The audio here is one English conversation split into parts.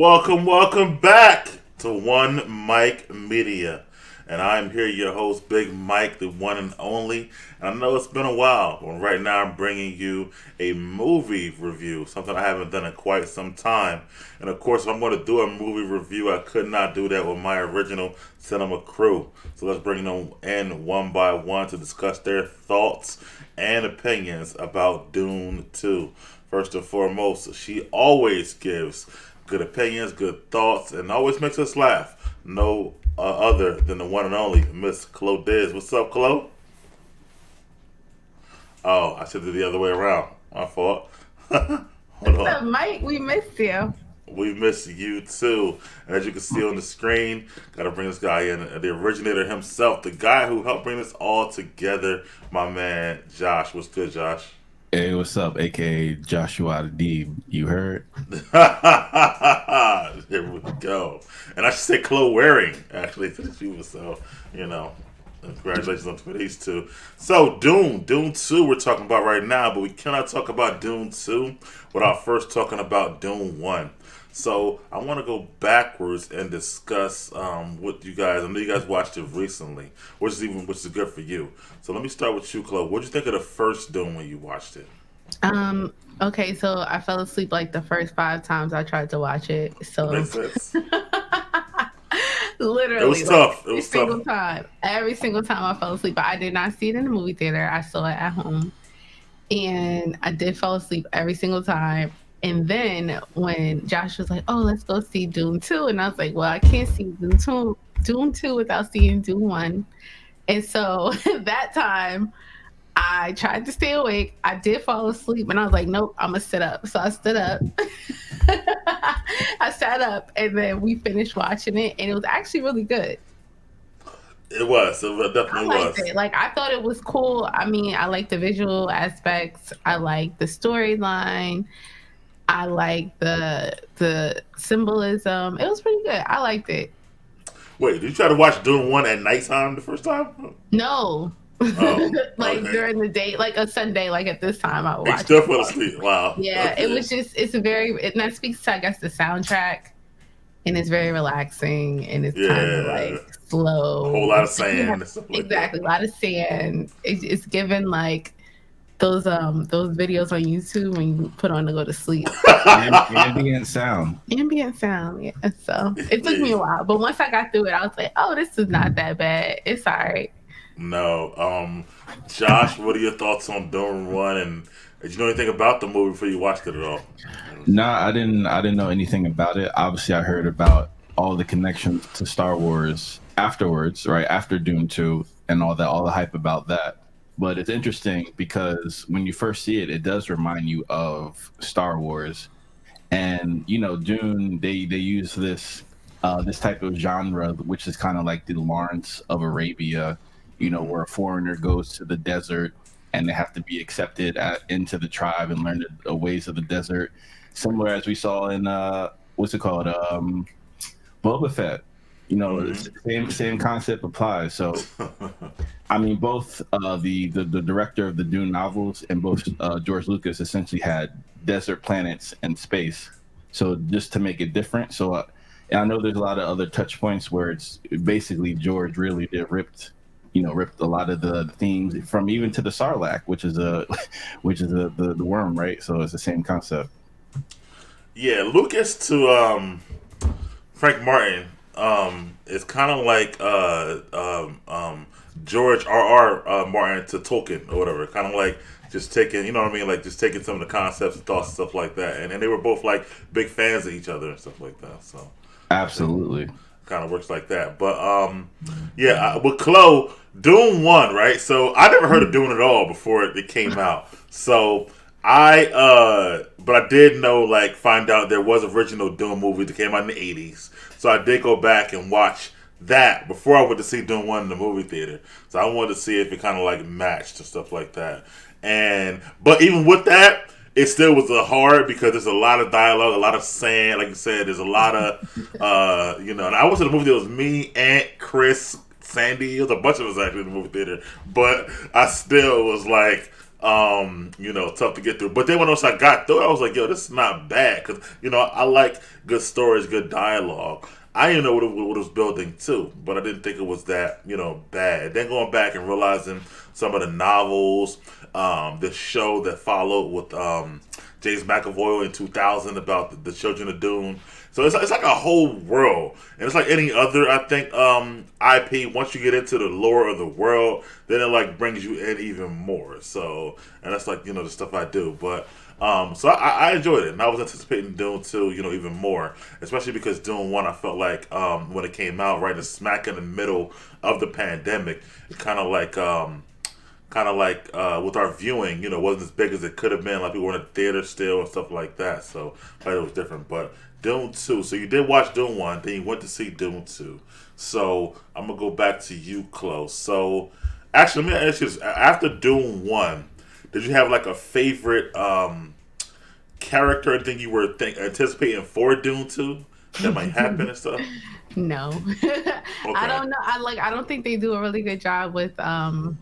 Welcome back to One Mike Media. And I'm here, your host, Big Mike, the one and only. And I know it's been a while, but right now I'm bringing you a movie review, something I haven't done in quite some time. And of course, if I'm going to do a movie review, I could not do that with my original cinema crew. So let's bring them in one by one to discuss their thoughts and opinions about Dune 2. First and foremost, she always gives good opinions, good thoughts, and always makes us laugh. No other than the one and only Miss Chloe Diz. What's up, Chloe? Oh, I said it the other way around. My fault. Hold What's on. up, Mike? We missed you. We miss you too. And as you can see on the screen, gotta bring this guy in, the originator himself, the guy who helped bring this all together, my man Josh. What's good, Josh? Hey, what's up, aka Joshua D? You heard? Here we go. And I should say Chloe Waring, actually, to the people. So, you know, congratulations on for these two. So, Dune 2 we're talking about right now, but we cannot talk about Dune 2 without first talking about Dune 1. So, I want to go backwards and discuss what you guys, I know you guys watched it recently, which is good for you. So, let me start with you, Chloe. What did you think of the first Dune when you watched it? Okay, so I fell asleep like the first 5 times I tried to watch it. So Makes sense. literally, It was tough. It was single tough. time, every single time I fell asleep. But I did not see it in the movie theater. I saw it at home, and I did fall asleep every single time. And then when Josh was like, "Oh, let's go see Dune 2," and I was like, "Well, I can't see Dune 2 without seeing Dune 1." And so that time I tried to stay awake. I did fall asleep, and I was like, "Nope, I'm gonna sit up." So I stood up. I sat up, and then we finished watching it, and it was actually really good. It was. It I definitely liked was. it. Like I thought it was cool. I mean, I like the visual aspects. I like the storyline. I like the symbolism. It was pretty good. I liked it. Wait, did you try to watch Dune 1 at nighttime the first time? No. Oh, Like okay. during the day, like a Sunday, like at this time, I would You watch still it. fell asleep. Wow. Yeah, it Okay. was just it's a very and that speaks to I guess the soundtrack and it's very relaxing and it's kind of Yeah. like A whole slow. lot of It's like you sand have and stuff like that. exactly a lot of sand. It's given like those videos on YouTube when you put on to go to sleep. Ambient sound. Ambient sound, yeah. So it took me Yeah. a while, but once I got through it, I was like, "Oh, this is not that bad. It's all right." No. Josh, what are your thoughts on Dune 1? And did you know anything about the movie before you watched it at all? Nah, I didn't know anything about it. Obviously, I heard about all the connections to Star Wars afterwards, right after Dune 2, and all the hype about that. But it's interesting because when you first see it, it does remind you of Star Wars. And Dune, they use this type of genre, which is kind of like the Lawrence of Arabia, Hmm. where a foreigner goes to the desert and they have to be accepted into the tribe and learn the ways of the desert, similar as we saw in what's it called, Boba Fett. Hmm. It's the same concept applies. So I mean, both the director of the Dune novels and both George Lucas essentially had desert planets and space. So just to make it different. So and I know there's a lot of other touch points where it's basically George really did ripped a lot of the themes from even to the Sarlacc, which is a which is the worm, right? So it's the same concept. Yeah, Lucas to Frank Martin is kind of like George R. R. Martin to Tolkien or whatever. Kind of like just taking, you know what I mean, like just taking some of the concepts and thoughts and stuff like that. And they were both like big fans of each other and stuff like that. So I think Absolutely. kind of works like that. But yeah, with Chloe, Dune 1, right? So I never heard of Dune at all before it came out. So but I did know, like, find out there was an original Dune movie that came out in the 80s. So I did go back and watch that before I went to see Dune 1 in the movie theater. So I wanted to see if it kind of like matched and stuff like that. But even with that, it still was a hard because there's a lot of dialogue, a lot of saying. Like you said, there's a lot of, And I was in the movie. There was me, Aunt, Chris, Sandy. It was a bunch of us actually in the movie theater. But I still was like, tough to get through. But then once I got through, I was like, yo, this is not bad because I like good stories, good dialogue. I didn't know what it was building too, but I didn't think it was that bad. Then going back and realizing some of the novels, the show that followed with James McAvoy in 2000 about the children of Dune. So it's like a whole world, and it's like any other, I think, IP. Once you get into the lore of the world, then it like brings you in even more. So, and that's like the stuff I do. But so I enjoyed it, and I was anticipating Dune 2, even more, especially because Dune 1, I felt like when it came out, right in smack in the middle of the pandemic, it kind of like with our viewing, wasn't as big as it could have been. Like people were in the theater still and stuff like that. So I thought it was different. But Dune 2. So you did watch Dune 1, then you went to see Dune 2. So I'm gonna go back to you, Close. So actually, let me ask you this: after Dune 1, did you have like a favorite character and thing you were anticipating for Dune 2 that might happen and stuff? No. I don't know. I don't think they do a really good job with fleshing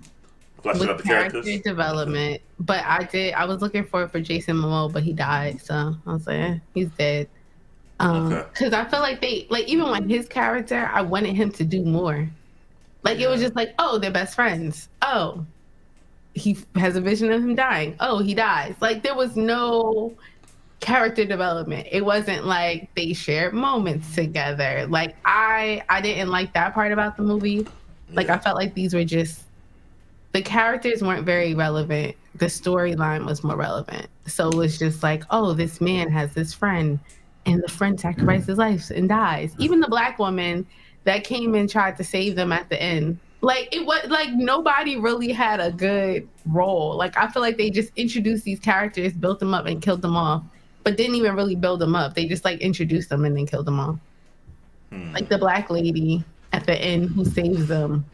out the character characters development. But I was looking for Jason Momoa, but he died, so I was like, he's dead. Because I feel like even with his character, I wanted him to do more. Like, it was just like, oh, they're best friends. Oh, he has a vision of him dying. Oh, he dies. Like, there was no character development. It wasn't like they shared moments together. Like, I didn't like that part about the movie. Like, I felt like these were just, the characters weren't very relevant. The storyline was more relevant. So it was just like, oh, this man has this friend, and the friend sacrifices his life and dies. Even the black woman that came and tried to save them at the end. Like, it was like nobody really had a good role. Like, I feel like they just introduced these characters, built them up, and killed them off, but didn't even really build them up. They just like introduced them and then killed them off. Like the black lady at the end who saves them,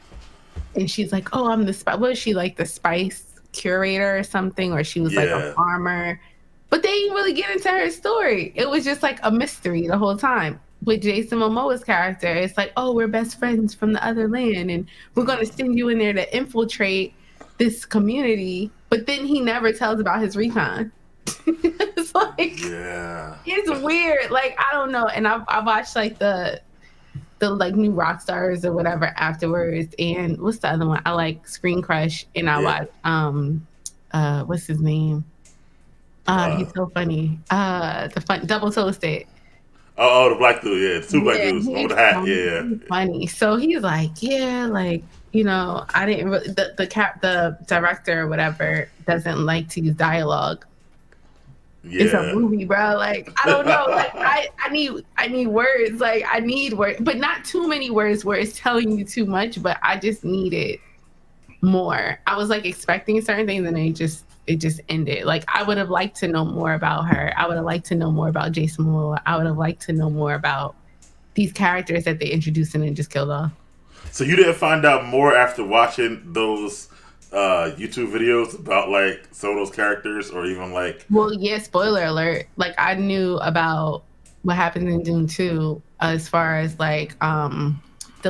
and she's like, "Oh, I'm the was she like the spice curator or something, or she was like a farmer?" But they didn't really get into her story. It was just like a mystery the whole time. With Jason Momoa's character, it's like, oh, we're best friends from the other land, and we're going to send you in there to infiltrate this community. But then he never tells about his recon. It's like, it's weird. Like, I don't know. And I watched like the like new rock stars or whatever afterwards. And what's the other one? I like Screen Crush, and I watched what's his name? He's so funny. Double Toasted. Oh, the black dude, the two black dudes with the hat, He's funny. So he's like, I didn't really, the director or whatever doesn't like to use dialogue. It's a movie, bro. Like, I don't know. Like, I need words. Like, I need words, but not too many words where it's telling you too much. But I just needed more. I was like expecting certain things, and it just ended. Like, I would have liked to know more about her. I would have liked to know more about Jason Momoa. I would have liked to know more about these characters that they introduced and then just killed off. So you didn't find out more after watching those YouTube videos about like some of those characters, or even like? Well, yeah. Spoiler alert. Like, I knew about what happened in Dune 2 as far as like the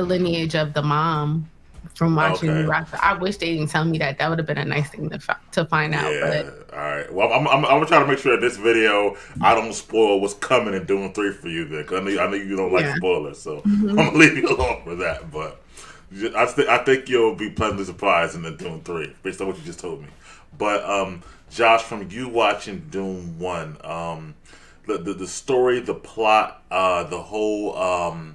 lineage of the mom. From watching Rock, I wish they didn't tell me that. That would have been a nice thing to find out. But all right. Well, I'm gonna try to make sure that this video I don't spoil what's coming in Dune 3 for you, then, because I know you don't like spoilers, so I'm gonna leave you alone for that. But I think you'll be pleasantly surprised in the Dune 3 based on what you just told me. But Josh, from you watching Dune 1, the story, the plot, the whole.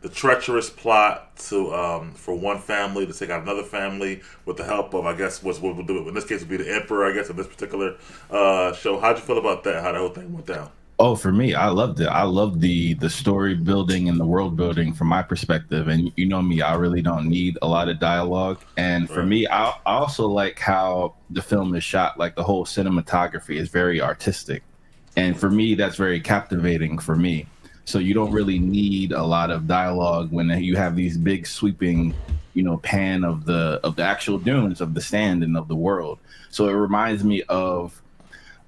The treacherous plot to for one family to take out another family with the help of, I guess, what we'll do. In this case, would be the Emperor, I guess, in this particular show. How'd you feel about that? How the whole thing went down? Oh, for me, I loved it. I loved the story building and the world building from my perspective. And you know me, I really don't need a lot of dialogue. And for me, I also like how the film is shot. Like, the whole cinematography is very artistic. And for me, that's very captivating for me. So you don't really need a lot of dialogue when you have these big sweeping, pan of the actual dunes, of the sand and of the world. So it reminds me of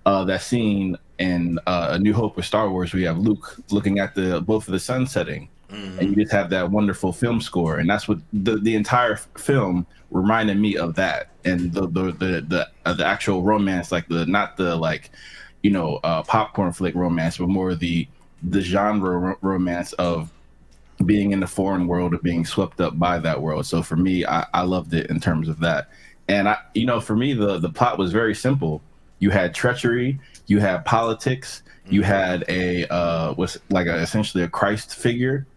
that scene in A New Hope with Star Wars, where you have Luke looking at both of the sun setting, and you just have that wonderful film score, and that's what the entire film reminded me of that, and the actual romance, like the not the like, popcorn flick romance, but more the genre romance of being in the foreign world or being swept up by that world. So for me, I loved it in terms of that. And for me, the plot was very simple. You had treachery, you had politics, you had was like essentially a Christ figure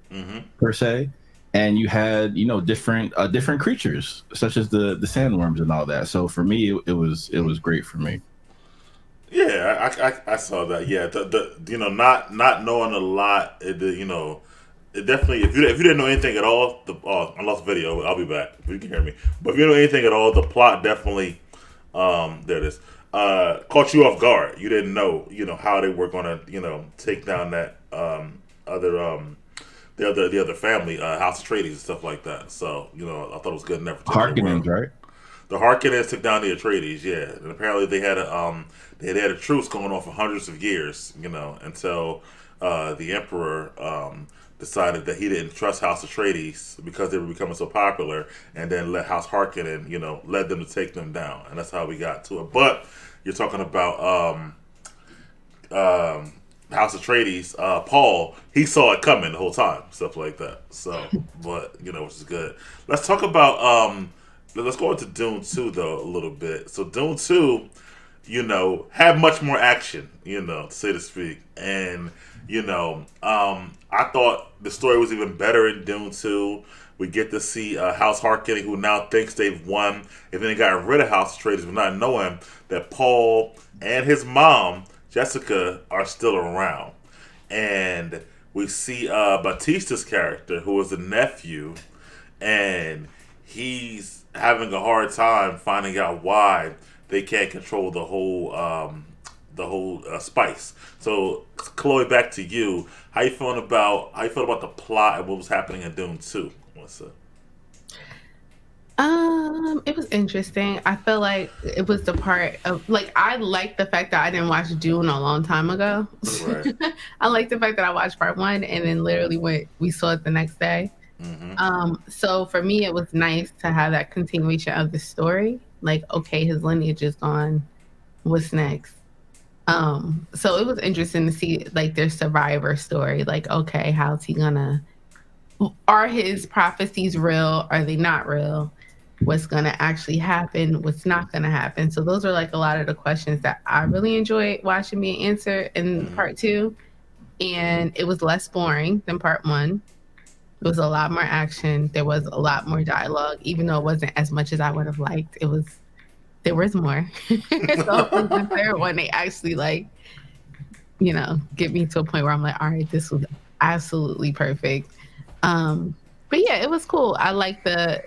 per se, and you had different creatures such as the sandworms and all that. So for me, it was great for me. Yeah, I saw that. Yeah, not knowing a lot, it definitely, if you didn't know anything at all, I lost video. I'll be back if you can hear me. But if you didn't know anything at all, the plot definitely, there it is, caught you off guard. You didn't know, how they were gonna, take down that other the other family, House Atreides and stuff like that. So I thought it was good in that particular Harkonnens, world. right? The Harkonnens took down the Atreides, yeah, and apparently they had a truce going on for hundreds of years, until the Emperor decided that he didn't trust House Atreides because they were becoming so popular, and then let House Harkonnen, led them to take them down, and that's how we got to it. But you're talking about House Atreides, Paul, he saw it coming the whole time, stuff like that. So, but which is good. Let's talk about let's go into Dune 2 though a little bit. So Dune 2, had much more action, to say to speak, and I thought the story was even better in Dune 2. We get to see House Harkonnen, who now thinks they've won, and then they got rid of House Atreides, but not knowing that Paul and his mom Jessica are still around. And we see Batista's character, who is the nephew, and he's having a hard time finding out why they can't control the whole spice. So, Chloe, back to you. How you feeling about the plot and what was happening in Dune 2? Melissa? It was interesting. I feel like it was the part of like I like the fact that I didn't watch Dune a long time ago. Right. I like the fact that I watched part one and then literally we saw it the next day. So for me, it was nice to have that continuation of the story. Like, okay, his lineage is gone. What's next? So it was interesting to see like their survivor story. Like, okay, how's he gonna? Are his prophecies real? Are they not real? What's gonna actually happen? What's not gonna happen? So those are like a lot of the questions that I really enjoyed watching being answered in part two, and it was less boring than part one. There was a lot more action. There was a lot more dialogue, even though it wasn't as much as I would have liked. There was more. So the third one, they actually get me to a point where I'm like, all right, this was absolutely perfect. But yeah, it was cool. I like the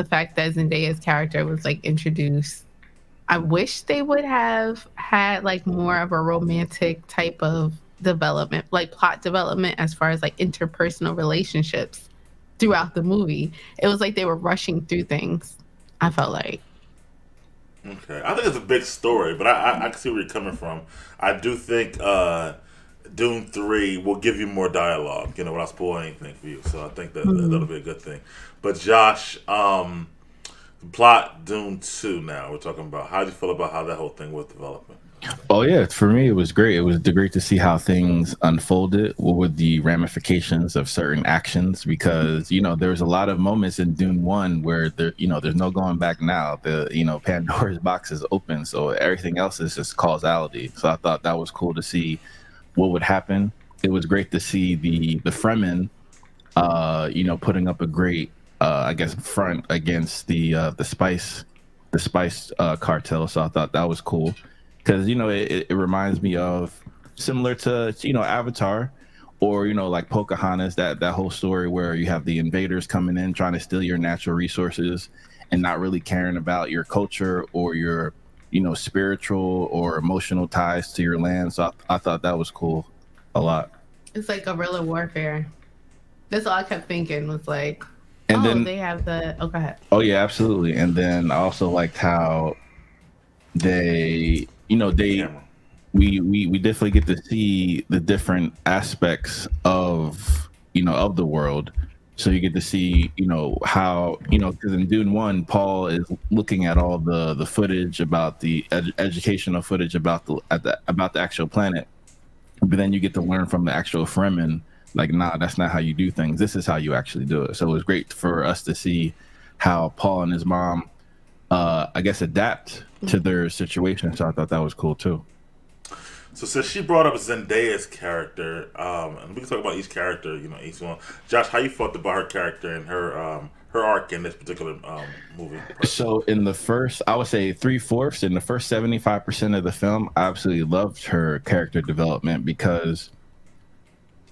fact that Zendaya's character was like introduced. I wish they would have had like more of a romantic type of development, like plot development as far as like interpersonal relationships throughout the movie. It was like they were rushing through things, I felt like. Okay. I think it's a big story, but I can see where you're coming from. I do think Dune 3 will give you more dialogue, without spoiling anything for you. So I think that'll be a good thing. But Josh, plot Dune 2 now, we're talking about. How do you feel about how that whole thing was developing? Oh yeah, for me it was great. It was great to see how things unfolded. What were the ramifications of certain actions? Because there's a lot of moments in Dune 1 where there's no going back now. The Pandora's box is open, so everything else is just causality. So I thought that was cool to see what would happen. It was great to see the Fremen, putting up a great, I guess, front against the spice cartel. So I thought that was cool. Because it reminds me of similar to Avatar, or like Pocahontas, that whole story where you have the invaders coming in trying to steal your natural resources and not really caring about your culture or your spiritual or emotional ties to your land. So I thought that was cool a lot. It's like guerrilla warfare. That's all I kept thinking was like, and then they have the go ahead. Oh yeah, absolutely. And then I also liked how we definitely get to see the different aspects of of the world. So you get to see, how, because in Dune 1, Paul is looking at all the footage about the educational footage about the actual planet, but then you get to learn from the actual Fremen, like, nah, that's not how you do things. This is how you actually do it. So it was great for us to see how Paul and his mom, I guess, adapt to their situation. So I thought that was cool too. So since she brought up Zendaya's character, and we can talk about each character, each one. Josh, how you felt about her character and her arc in this particular movie? So in the first, I would say 3/4 in the first 75% of the film, I absolutely loved her character development because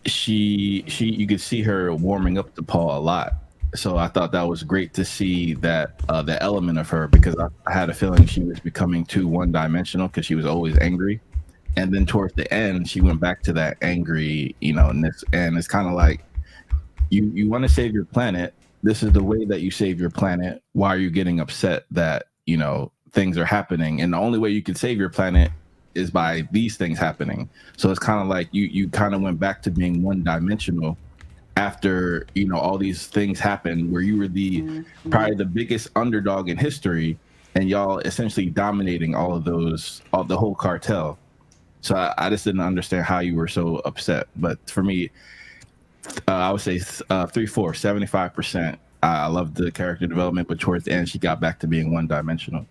you could see her warming up to Paul a lot. So I thought that was great to see that the element of her, because I had a feeling she was becoming too one-dimensional because she was always angry. And then towards the end, she went back to that angry, and it's kind of like, you want to save your planet. This is the way that you save your planet. Why are you getting upset that, things are happening? And the only way you can save your planet is by these things happening. So it's kind of like you kind of went back to being one-dimensional after, all these things happened where you were probably the biggest underdog in history, and y'all essentially dominating all the whole cartel. So I just didn't understand how you were so upset. But for me, I would say 3/4, 75%. I loved the character development, but towards the end, she got back to being one-dimensional.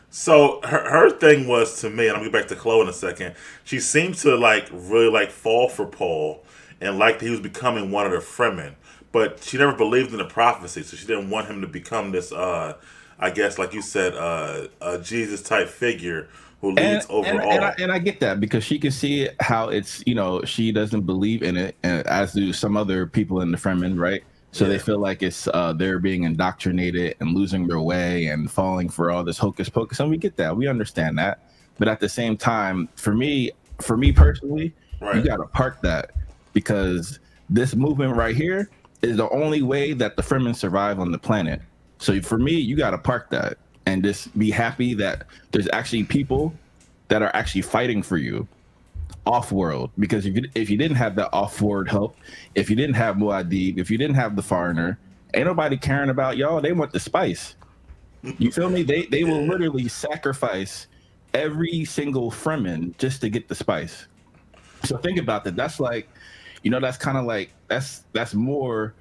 So her thing was, to me, and I'll get back to Chloe in a second. She seemed to really fall for Paul and that he was becoming one of the Fremen, but she never believed in the prophecy, so she didn't want him to become this. I guess, like you said, a Jesus type figure who leads overall. And I get that, because she can see how it's, she doesn't believe in it, and as do some other people in the Fremen, right? So they feel like it's they're being indoctrinated and losing their way and falling for all this hocus pocus, and we get that, we understand that. But at the same time, for me personally, right, you got to park that, because this movement right here is the only way that the Fremen survive on the planet. So for me, you got to park that and just be happy that there's actually people that are actually fighting for you off-world. Because if you didn't have that off-world help, if you didn't have Muad'Dib, if you didn't have the foreigner, ain't nobody caring about y'all. They want the spice. You feel me? They will literally sacrifice every single Fremen just to get the spice. So think about that. That's like, that's kind of like, that's more.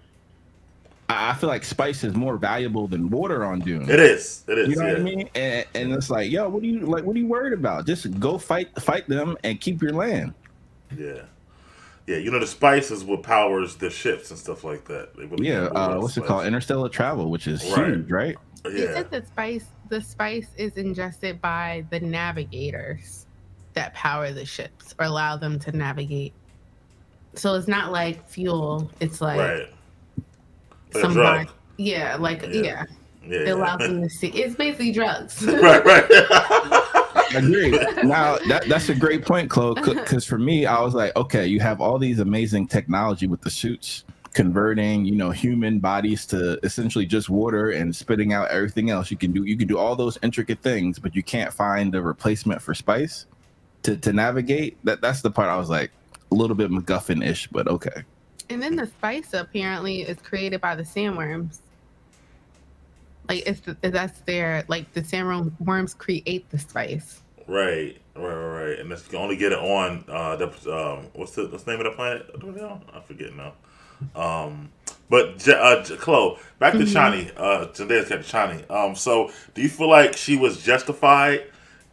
I feel like spice is more valuable than water on Dune. It is. You know what I mean? And it's like, yo, what are you worried about? Just go fight them and keep your land. Yeah. Yeah, the spice is what powers the ships and stuff like that. What's it called? Interstellar travel, which is huge, right? Yeah. They said the spice is ingested by the navigators that power the ships or allow them to navigate. So it's not like fuel. It's like some drug. It allows them to see. It's basically drugs. right. Agreed. Now that's a great point, Chloe. Because for me, I was like, okay, you have all these amazing technology with the suits converting, human bodies to essentially just water and spitting out everything else. You can do all those intricate things, but you can't find a replacement for spice to navigate. That's the part I was like a little bit MacGuffin-ish, but okay. And then the spice apparently is created by the sandworms. Like that's their, like, the sandworms create the spice. Right. And you can only get it on what's the name of the planet? I forget now. But Chloe, back to Chani. Zendaya's got Chani. So do you feel like she was justified,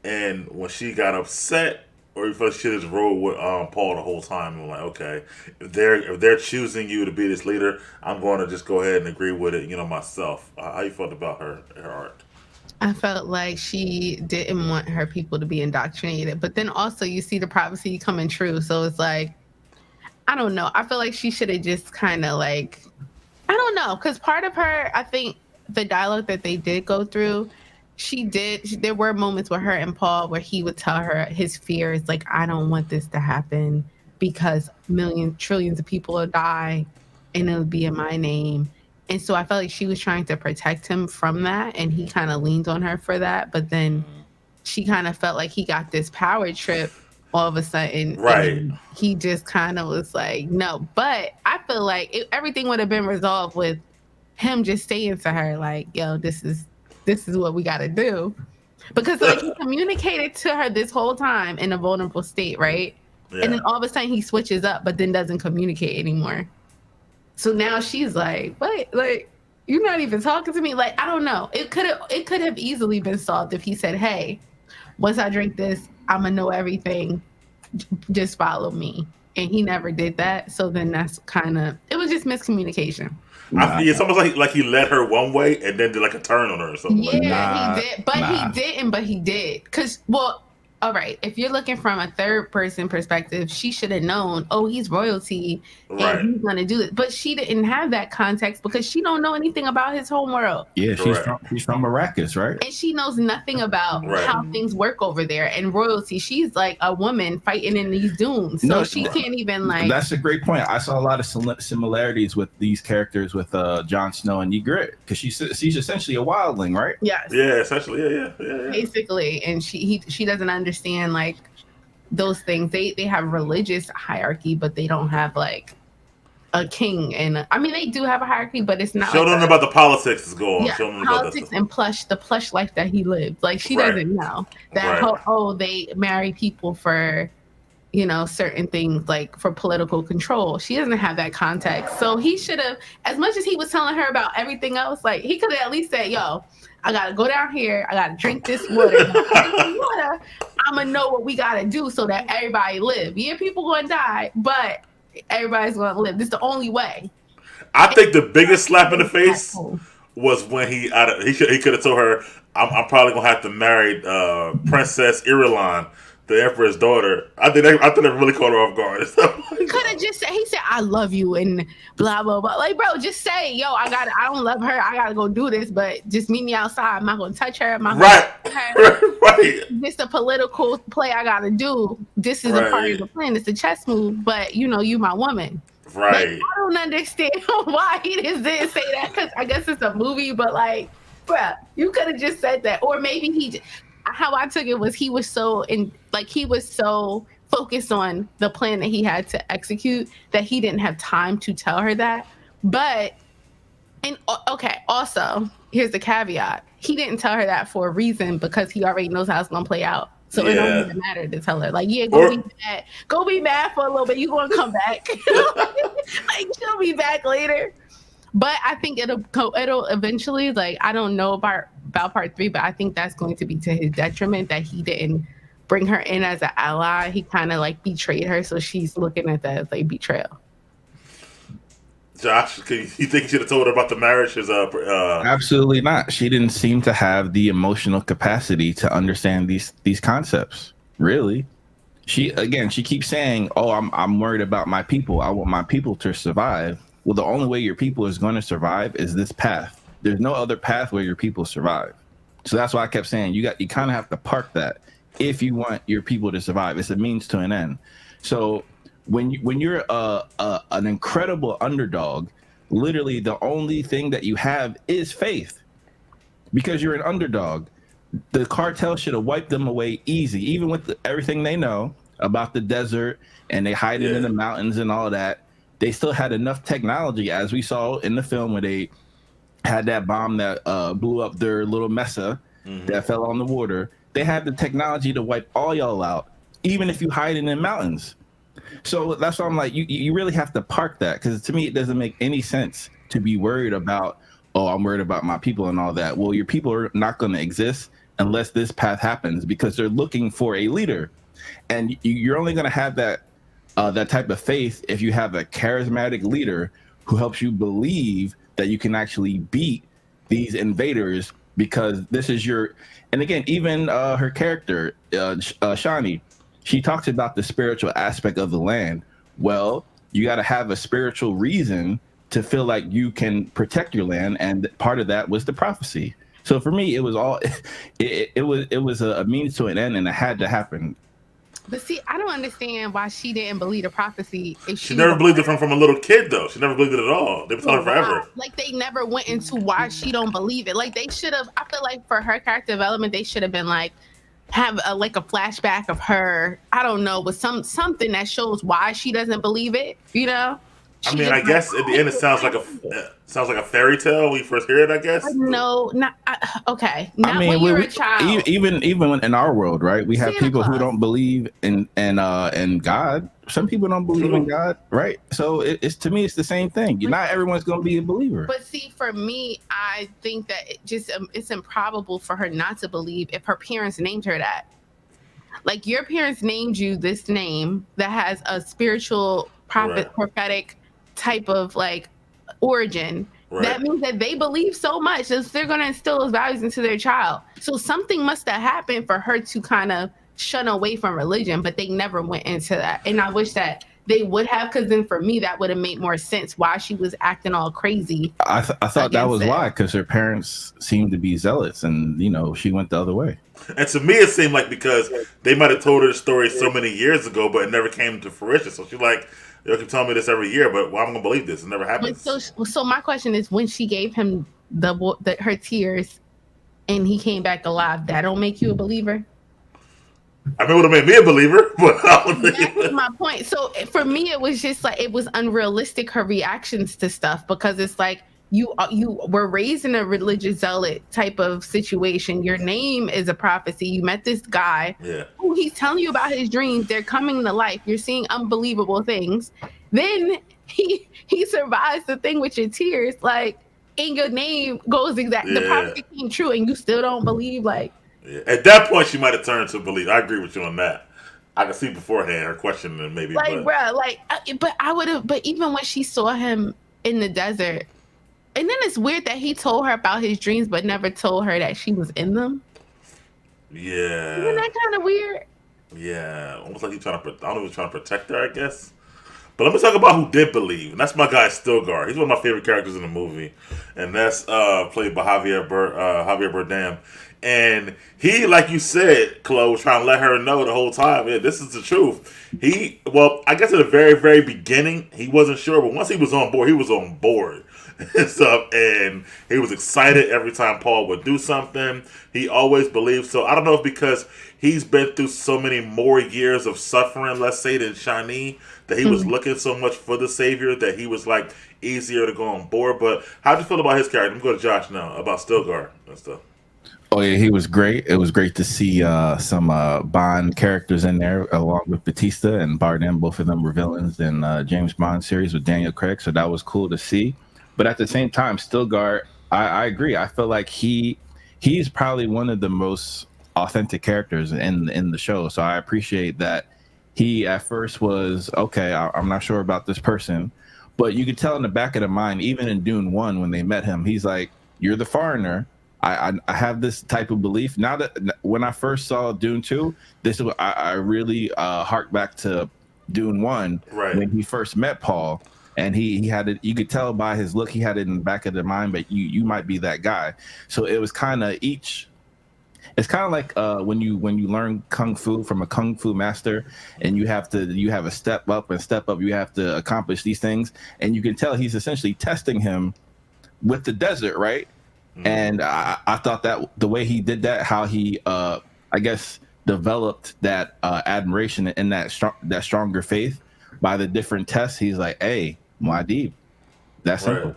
and when she got upset, or you feel like she just rode with Paul the whole time and like, okay, if they're choosing you to be this leader, I'm going to just go ahead and agree with it, myself. How you felt about her art? I felt like she didn't want her people to be indoctrinated, but then also you see the prophecy coming true, so it's like, I don't know. I feel like she should have just kind of like, I don't know, because part of her, I think the dialogue that they did go through, there were moments with her and Paul where he would tell her his fears, like, I don't want this to happen because trillions of people will die and it'll be in my name. And so I felt like she was trying to protect him from that, and he kind of leaned on her for that. But then she kind of felt like he got this power trip all of a sudden. Right. And he just kind of was like, no. But I feel like everything would have been resolved with him just saying to her, like, yo, this is what we got to do. Because like he communicated to her this whole time in a vulnerable state, right? Yeah. And then all of a sudden he switches up, but then doesn't communicate anymore. So now she's like, what? Like, you're not even talking to me? Like, I don't know. It could have easily been solved if he said, hey, once I drink this, I'm gonna know everything. Just follow me. And he never did that. So then that's it was just miscommunication. It's almost like he led her one way and then did like a turn on her or something. Yeah, he did. But he didn't, but he did. Because, well, all right, if you're looking from a third person perspective, she should have known, oh, he's royalty and he's going to do it. But she didn't have that context because she don't know anything about his home world. Yeah, she's from Arrakis, right? And she knows nothing about how things work over there. And royalty, she's like a woman fighting in these dunes. So she can't even like... That's a great point. I saw a lot of similarities with these characters with Jon Snow and Ygritte because she's essentially a wildling, right? Yes. Yeah, essentially. Yeah. Basically. And she doesn't understand like those things. They have religious hierarchy, but they don't have like a king. And I mean, they do have a hierarchy, but it's not. Show them about the politics that's going on. Yeah, show them politics and the plush life that he lived. Like she doesn't know that. They marry people for certain things, like for political control. She doesn't have that context. So he should have, as much as he was telling her about everything else, like he could have at least said, yo, I gotta go down here, I gotta drink this water. I'm gonna know what we gotta do so that everybody live. Yeah, people gonna die, but everybody's gonna live. This is the only way. I think the biggest slap in the face was when he could have told her, I'm probably gonna have to marry Princess Irulan, the Emperor's daughter. I think that really caught her off guard. He could have just said, he said, I love you and blah, blah, blah. Like, bro, just say, yo, I don't love her. I got to go do this, but just meet me outside. I'm not going to touch her. I'm not going to her. Right. This is a political play I got to do. This is a part of the plan. It's a chess move, but you my woman. Right. Like, I don't understand why he didn't say that because I guess it's a movie, but like, bruh, you could have just said that. Or maybe how I took it was he was so focused on the plan that he had to execute that he didn't have time to tell her that. But, also, here's the caveat. He didn't tell her that for a reason because he already knows how it's going to play out. So it don't even matter to tell her. Like, go be mad for a little bit. You're going to come back. Like, she'll be back later. But I think it'll eventually, like, I don't know about part 3, but I think that's going to be to his detriment that he didn't bring her in as an ally. He kind of like betrayed her, so she's looking at that as like betrayal. Josh, you think you should have told her about the marriage? Absolutely not. She didn't seem to have the emotional capacity to understand these concepts. Really, she keeps saying, "Oh, I'm worried about my people. I want my people to survive." Well, the only way your people is going to survive is this path. There's no other path where your people survive. So that's why I kept saying you kind of have to park that if you want your people to survive. It's a means to an end. So when you're an incredible underdog, literally the only thing that you have is faith, because you're an underdog. The cartel should have wiped them away easy, even with everything they know about the desert and they hide it in the mountains and all of that. They still had enough technology, as we saw in the film where they had that bomb that blew up their little mesa that fell on the water. They had the technology to wipe all y'all out, even if you hide in the mountains. So that's why I'm like, you really have to park that, because to me, it doesn't make any sense to be worried about, oh, I'm worried about my people and all that. Well, your people are not going to exist unless this path happens, because they're looking for a leader. And you're only going to have that type of faith if you have a charismatic leader who helps you believe that you can actually beat these invaders, because this is your... And again, even her character, Shani, she talks about the spiritual aspect of the land. Well, you got to have a spiritual reason to feel like you can protect your land, and part of that was the prophecy. So for me, it was all it was a means to an end, and it had to happen. But see, I don't understand why she didn't believe the prophecy. If she never believed it from a little kid, though. She never believed it at all. They've told her forever. Like, they never went into why she don't believe it. Like, they should have, I feel like for her character development, they should have been like, have like a flashback of her, I don't know, with something that shows why she doesn't believe it, you know? I She mean, just I guess at the end it sounds like a fairy tale when you first hear it. I guess. no, not okay. I Not mean, when you're a child. even in our world, right? We have Santa people who Claus. don't believe in God. Some people don't believe in God, right? So it's to me, it's the same thing. Not everyone's going to be a believer. But see, for me, I think that it's improbable for her not to believe if her parents named her that. Like your parents named you this name that has a spiritual, prophetic type of like origin. Right. That means that they believe so much that they're going to instill those values into their child. So something must have happened for her to kind of shun away from religion, but they never went into that. And I wish that they would have, because then for me that would have made more sense why she was acting all crazy. I thought that was why, because her parents seemed to be zealots, and she went the other way. And to me, it seemed like because they might have told her the story so many years ago, but it never came to fruition. So she's like, "You keep telling me this every year, but why am I gonna believe this? It never happens." So my question is, when she gave him her tears, and he came back alive, that don't make you a believer? I mean, it would have made me a believer, but I don't think that's my point. So for me, it was just like it was unrealistic, her reactions to stuff, because it's like you were raised in a religious zealot type of situation. Your name is a prophecy. You met this guy who he's telling you about his dreams. They're coming to life. You're seeing unbelievable things. Then he survives the thing with your tears, like, and your name goes exactly. The prophecy came true, and you still don't believe, like. Yeah. At that point, she might have turned to believe. I agree with you on that. I can see beforehand her questioning maybe. Like, bro, like, but I would have. But even when she saw him in the desert, and then it's weird that he told her about his dreams, but never told her that she was in them. Yeah. Isn't that kind of weird? Yeah, almost like he's trying to. I don't know if he's trying to protect her, I guess. But let me talk about who did believe, and that's my guy Stilgar. He's one of my favorite characters in the movie, and that's played by Javier Bardem. And he, like you said, Chloe, was trying to let her know the whole time, yeah, this is the truth. I guess at the very, very beginning, he wasn't sure, but once he was on board, and stuff, and he was excited every time Paul would do something. He always believed. So I don't know if because he's been through so many more years of suffering, let's say, than Shani, that he was looking so much for the Savior that he was like easier to go on board. But how'd you feel about his character? Let me go to Josh now about Stilgar and stuff. Oh yeah, he was great. It was great to see some Bond characters in there, along with Batista and Bardem. Both of them were villains in James Bond series with Daniel Craig, so that was cool to see. But at the same time, Stilgar, I agree. I feel like he's probably one of the most authentic characters in the show. So I appreciate that he at first was okay. I'm not sure about this person, but you could tell in the back of the mind, even in Dune 1 when they met him, he's like, "You're the foreigner. I have this type of belief." Now that when I first saw Dune 2, this is what I really hark back to Dune 1 when he first met Paul, and he had it. You could tell by his look, he had it in the back of the mind, but you might be that guy. So it was kind of each. It's kind of like when you learn kung fu from a kung fu master, and you have a step up, you have to accomplish these things, and you can tell he's essentially testing him with the desert, right? And I thought that the way he did that, how he, I guess, developed that admiration and that stronger faith by the different tests. He's like, "Hey, Muad'Dib, that's simple."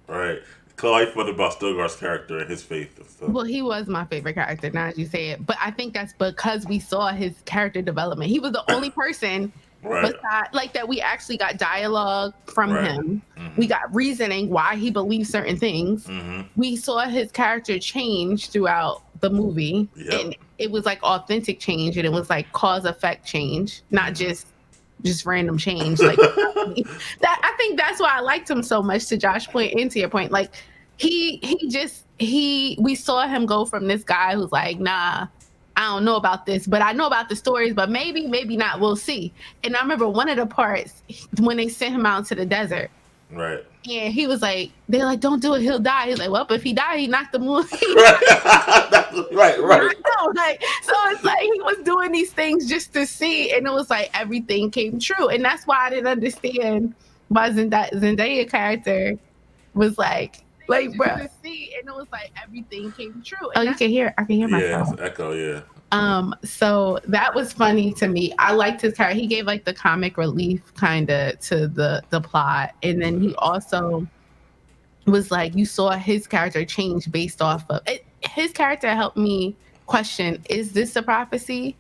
Right. Chloe, what about Stilgar's character and his faith and stuff? Well, he was my favorite character, now as you say it. But I think that's because we saw his character development. He was the only person like that we actually got dialogue from him. We got reasoning why he believes certain things. We saw his character change throughout the movie, and it was like authentic change, and it was like cause effect change, not just random change. Like that, I think that's why I liked him so much. To Josh's point and to your point, like we saw him go from this guy who's like, nah, I don't know about this, but I know about the stories, but maybe not. We'll see. And I remember one of the parts when they sent him out to the desert. Right. And he was like, they're like, don't do it, he'll die. He's like, well, if he died, he knocked the moon. right. Like, so it's like he was doing these things just to see, and it was like everything came true. And that's why I didn't understand why Zendaya character was like bro, to see, and it was like everything came true. And I can hear myself. Yeah, echo, yeah. So that was funny to me. I liked his character. He gave like the comic relief kind of to the plot, and then he also was like you saw his character change based off of it. His character helped me question: is this a prophecy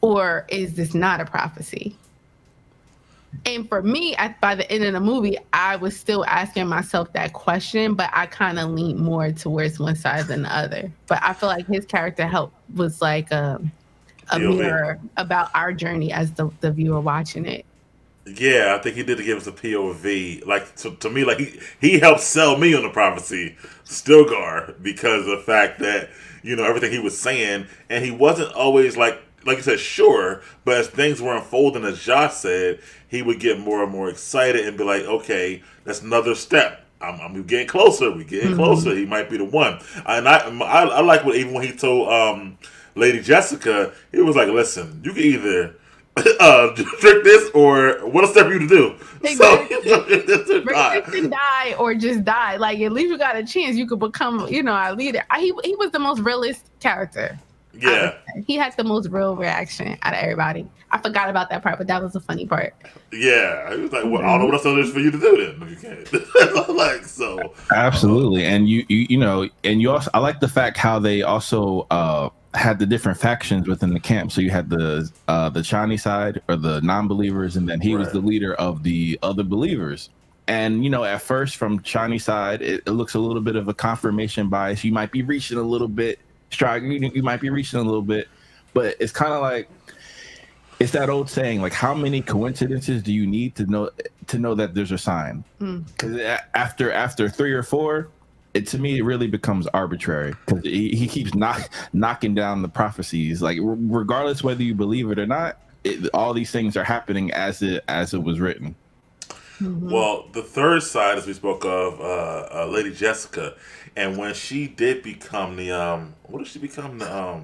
or is this not a prophecy? And for me, by the end of the movie, I was still asking myself that question, but I kind of leaned more towards one side than the other. But I feel like his character help was like a POV. mirror about our journey as the viewer watching it. Yeah, I think he did to give us a POV. Like to me, like he helped sell me on the prophecy, Stilgar, because of the fact that everything he was saying, and he wasn't always like you said, sure. But as things were unfolding, as Josh said, he would get more and more excited and be like, okay, that's another step. I'm getting closer. We're getting closer. He might be the one. And I like what even when he told Lady Jessica, he was like, listen, you can either drink this or what else for you to do. Exactly. So Break this and die or just die. Like at least you got a chance. You could become, our leader. He was the most realist character. yeah. He had the most real reaction out of everybody. I forgot about that part, but that was the funny part. Yeah, he was like, "Well, I don't know what else there is for you to do then. If you can't." Like so. Absolutely, and and you also I like the fact how they also had the different factions within the camp. So you had the Chani side or the non-believers, and then he was the leader of the other believers. And at first from Chani side, it looks a little bit of a confirmation bias. You might be reaching a little bit, you might be reaching a little bit, but it's kind of like. It's that old saying, like, how many coincidences do you need to know that there's a sign? Because after 3 or 4, to me it really becomes arbitrary because he keeps knocking down the prophecies. Like regardless whether you believe it or not, all these things are happening as it was written. Well, the third side, as we spoke of, Lady Jessica, and when she did become the what did she become the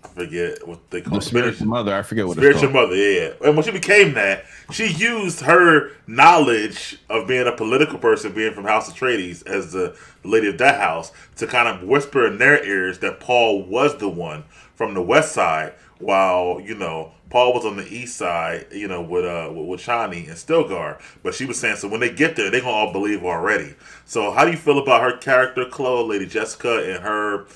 I forget what they call the spiritual mother. I forget what spiritual it's called. mother. Yeah, and when she became that, she used her knowledge of being a political person, being from House Atreides, as the lady of that house, to kind of whisper in their ears that Paul was the one from the west side, while Paul was on the east side, with Shani and Stilgar. But she was saying, so when they get there, they're gonna all believe already. So how do you feel about her character, Chloe, Lady Jessica, and her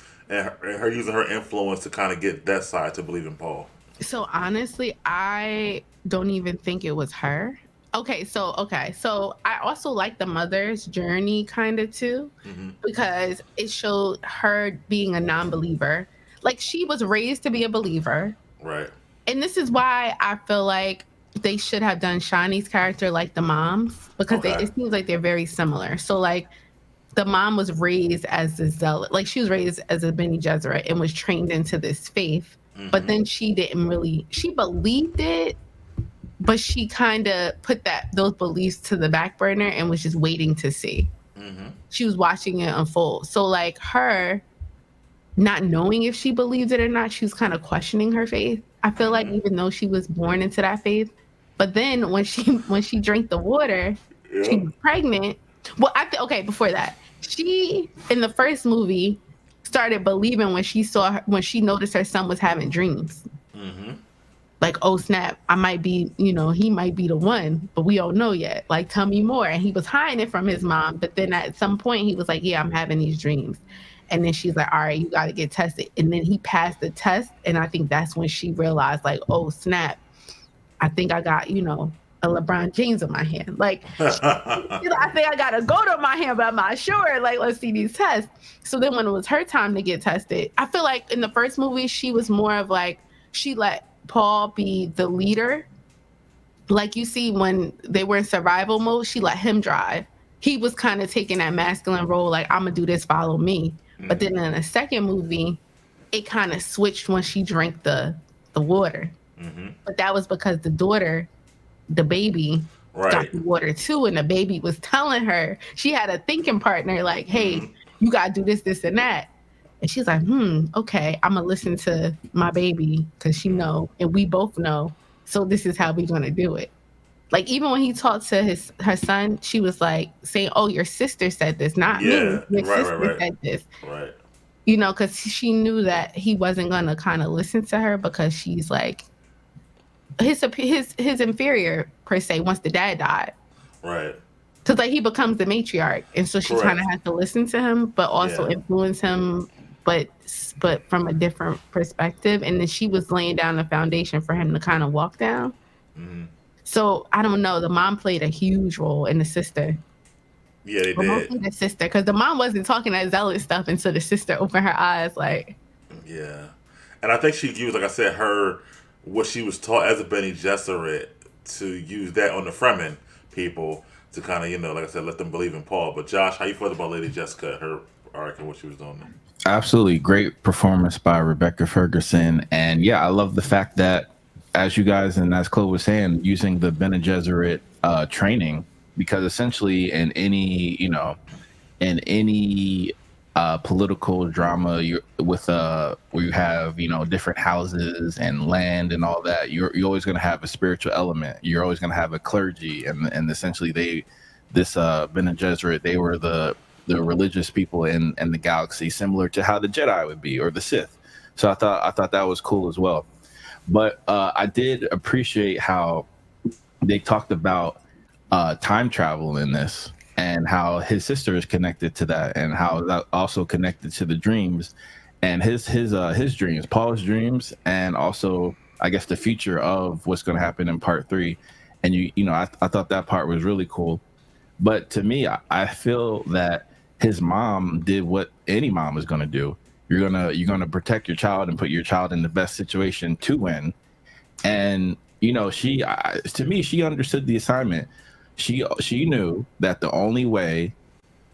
using her influence to kind of get that side to believe in Paul? So honestly, I don't even think it was her. So I also like the mother's journey kind of too, because it showed her being a non-believer. Like she was raised to be a believer. Right. And this is why I feel like they should have done Shani's character like the mom's, because it seems like they're very similar. So like the mom was raised as a zealot, like she was raised as a Bene Gesserit and was trained into this faith. But then she believed it, but she kind of put those beliefs to the back burner and was just waiting to see. She was watching it unfold. So like her not knowing if she believed it or not, she was kind of questioning her faith. I feel like even though she was born into that faith, but then when she drank the water, she was pregnant. Well, before that, she in the first movie started believing when she noticed her son was having dreams. Like, oh snap, I might be, he might be the one, but we don't know yet. Like, tell me more. And he was hiding it from his mom, but then at some point he was like, yeah, I'm having these dreams. And then she's like, all right, you got to get tested. And then he passed the test, and I think that's when she realized, like, oh snap, I think I got, a LeBron James in my hand. Like, I think I got a goat on my hand, but I'm not sure. Like, let's see these tests. So then when it was her time to get tested, I feel like in the first movie, she was more of like, she let Paul be the leader. Like you see when they were in survival mode, she let him drive. He was kind of taking that masculine role, like, I'm going to do this, follow me. But then in the second movie, it kind of switched when she drank the water. But that was because the daughter, the baby, got the water too, and the baby was telling her, she had a thinking partner like, hey, you gotta do this, this, and that. And she's like, okay, I'm gonna listen to my baby because she know, and we both know, so this is how we're gonna do it. Like even when he talked to her son, she was like saying, oh, your sister said this, not me. Your sister said this. Right. you know, because she knew that he wasn't gonna kind of listen to her because she's like his inferior per se once the dad died. Right. Because like he becomes the matriarch, and so she kind of Correct. has to listen to him, but also Yeah. influence him, but from a different perspective. And then she was laying down the foundation for him to kind of walk down. Hmm. So I don't know. The mom played a huge role in the sister. Yeah, they But did. mostly the sister, because the mom wasn't talking that zealot stuff, and so the sister opened her eyes, like, Yeah, and I think she used, like I said, her what she was taught as a Bene Gesserit to use that on the Fremen people to kind of, like I said, let them believe in Paul. But Josh, how you felt about Lady Jessica, her arc, and what she was doing there? Absolutely great performance by Rebecca Ferguson. And yeah, I love the fact that, as you guys and as Chloe was saying, using the Bene Gesserit training, because essentially in any political drama where you have different houses and land and all that, you're always going to have a spiritual element. You're always going to have a clergy, and essentially this Bene Gesserit, they were the religious people in the galaxy, similar to how the Jedi would be or the Sith. So I thought that was cool as well. But I did appreciate how they talked about time travel in this, and how his sister is connected to that, and how that also connected to the dreams and his dreams, Paul's dreams, and also I guess the future of what's going to happen in part 3. And I thought that part was really cool. But to me, I feel that his mom did what any mom is going to do. You're gonna protect your child and put your child in the best situation to win. And to me, she understood the assignment. She knew that the only way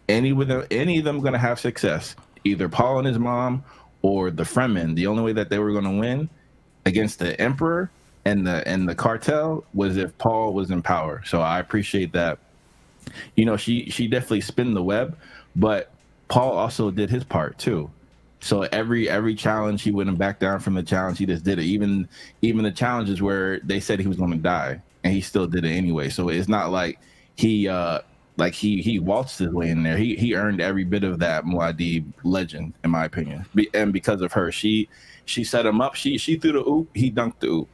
any of them going to have success, either Paul and his mom or the Fremen, the only way that they were going to win against the Emperor and the cartel was if Paul was in power. So I appreciate that. She definitely spun the web, but Paul also did his part too. So every challenge, he wouldn't back down from the challenge. He just did it. Even the challenges where they said he was going to die, and he still did it anyway. So it's not like he waltzed his way in there. He earned every bit of that Muad'Dib legend, in my opinion. And because of her, she set him up. She threw the oop. He dunked the oop.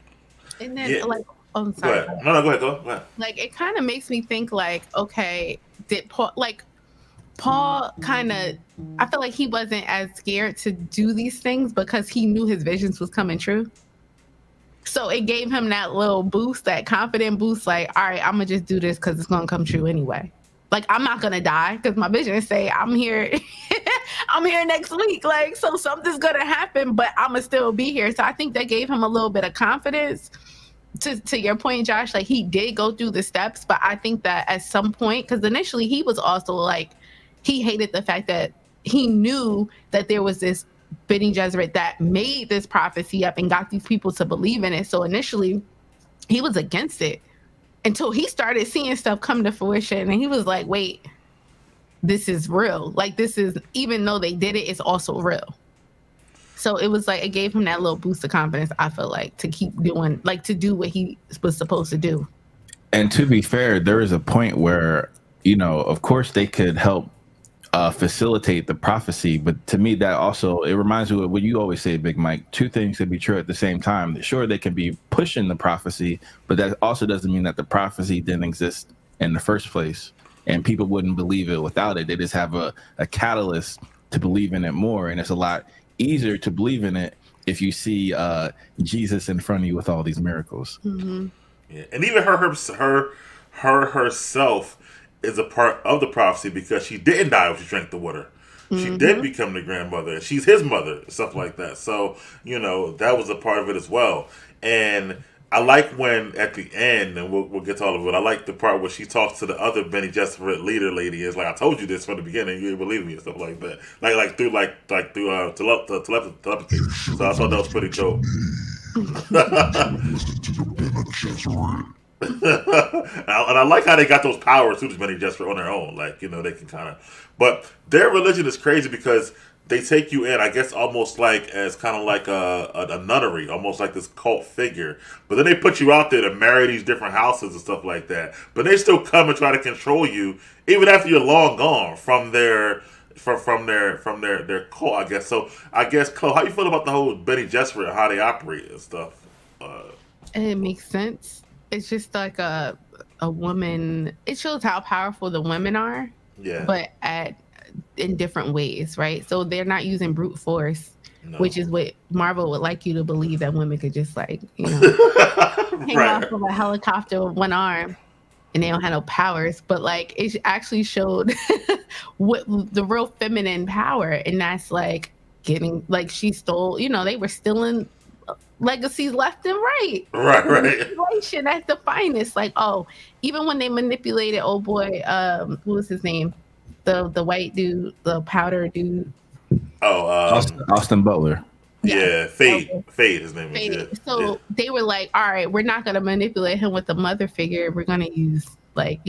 and then Yeah. like, oh, I'm Go sorry. ahead. No, go ahead. Go ahead. Like it kind of makes me think like, okay, did Paul kind of, I feel like he wasn't as scared to do these things because he knew his visions was coming true. So it gave him that little boost, that confident boost, like, all right, I'm gonna just do this because it's gonna come true anyway. Like, I'm not gonna die because my visions say I'm here. I'm here next week. Like, so something's gonna happen, but I'm gonna still be here. So I think that gave him a little bit of confidence. To your point, Josh, like he did go through the steps, but I think that at some point, because initially he was also like, he hated the fact that he knew that there was this Bene Gesserit that made this prophecy up and got these people to believe in it. So initially he was against it until he started seeing stuff come to fruition, and he was like, wait, this is real. Like, this is, even though they did it, it's also real. So it was like, it gave him that little boost of confidence, I feel like, to keep doing, like, to do what he was supposed to do. And to be fair, there is a point where, of course they could help facilitate the prophecy, but to me that also, it reminds me of what you always say, Big Mike. Two things can be true at the same time. Sure, they can be pushing the prophecy, but that also doesn't mean that the prophecy didn't exist in the first place, and people wouldn't believe it without it. They just have a catalyst to believe in it more, and it's a lot easier to believe in it if you see Jesus in front of you with all these miracles. Mm-hmm. Yeah, and even herself is a part of the prophecy because she didn't die when she drank the water. She did become the grandmother, and she's his mother, stuff like that. So, that was a part of it as well. And I like when at the end, and we'll get to all of it, I like the part where she talks to the other Bene Gesserit leader lady. It's like, I told you this from the beginning, you didn't believe me, and stuff like that. Like through telepathy. So I thought that was pretty dope. And I like how they got those powers too, just Bene Gesserit on their own. Like, they can kind of. But their religion is crazy because they take you in, I guess, almost like as kind of like a nunnery, almost like this cult figure. But then they put you out there to marry these different houses and stuff like that. But they still come and try to control you, even after you're long gone from their their cult, I guess. So I guess, Chloe, how you feel about the whole Bene Gesserit and how they operate and stuff? And it makes sense. It's just like a woman. It shows how powerful the women are, Yeah. but in different ways, right? So they're not using brute force, which is what Marvel would like you to believe, that women could just like, hang off of a helicopter with one arm and they don't have no powers. But like it actually showed what the real feminine power, and that's like getting, like, she stole, they were stealing legacies left and right. Right. Manipulation at the finest. Like, even when they manipulated old boy, what was his name? The white dude, the powder dude. Austin Butler. Yeah, Fate, his name is. Yeah. So they were like, all right, we're not going to manipulate him with the mother figure. We're going to use, like,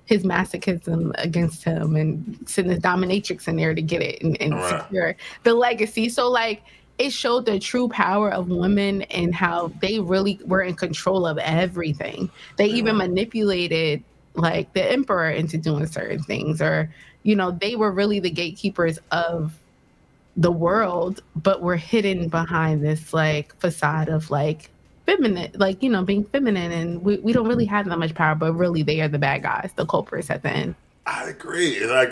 his masochism against him and send the dominatrix in there to get it and secure the legacy. So, like, it showed the true power of women and how they really were in control of everything. They even manipulated, like, the emperor into doing certain things, or, they were really the gatekeepers of the world, but were hidden behind this, like, facade of, like, feminine, like, being feminine. And we don't really have that much power, but really they are the bad guys, the culprits at the end. I agree. It's like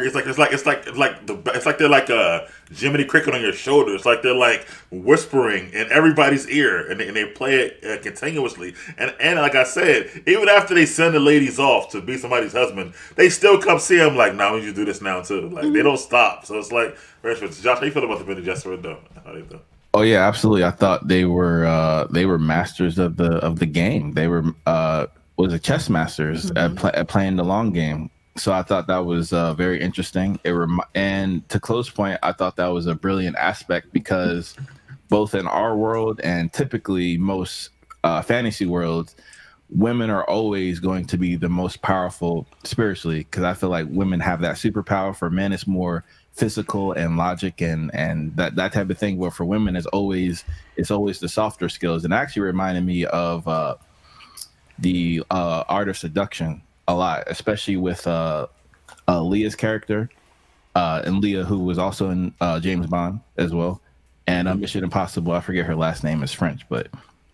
they're like a Jiminy Cricket on your shoulder. It's like they're like whispering in everybody's ear, and they play it continuously. And like I said, even after they send the ladies off to be somebody's husband, they still come see him like, "Now you do this now too." Like they don't stop. So it's like, Josh, how you feel about the Bene Gesserit though? How do you feel? Oh yeah, absolutely. I thought they were masters of the game. They were chess masters at playing the long game. So I thought that was very interesting. And to Chloe's point, I thought that was a brilliant aspect, because both in our world and typically most fantasy worlds, women are always going to be the most powerful spiritually, because I feel like women have that superpower. For men, it's more physical and logic and that type of thing. But for women, it's always the softer skills. And it actually reminded me of the Art of Seduction a lot, especially with Leah's character, and Leah, who was also in James Bond as well, and Mission Impossible. I forget her last name, is French, but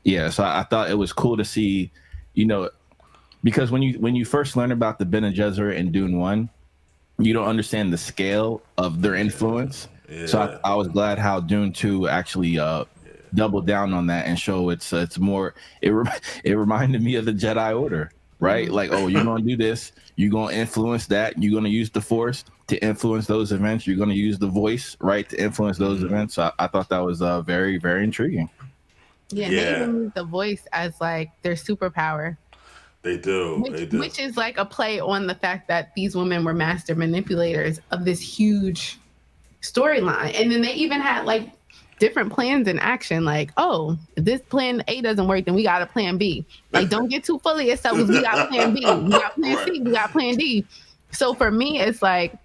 yeah. So I thought it was cool to see, because when you first learn about the Bene Gesserit in Dune 1, you don't understand the scale of their influence. Yeah. So I was glad how Dune 2 actually double down on that and show it's more. It reminded me of the Jedi Order. Right? Like, you're going to do this. You're going to influence that. You're going to use the Force to influence those events. You're going to use the voice, right, to influence those events. So I thought that was very, very intriguing. Yeah, they even use the voice as, like, their superpower. They do. Which is like a play on the fact that these women were master manipulators of this huge storyline. And then they even had, like, different plans in action, like, if this plan A doesn't work, then we got a plan B. Like, don't get too fully yourselves. We got plan B, we got plan C, we got plan D. So for me, it's like,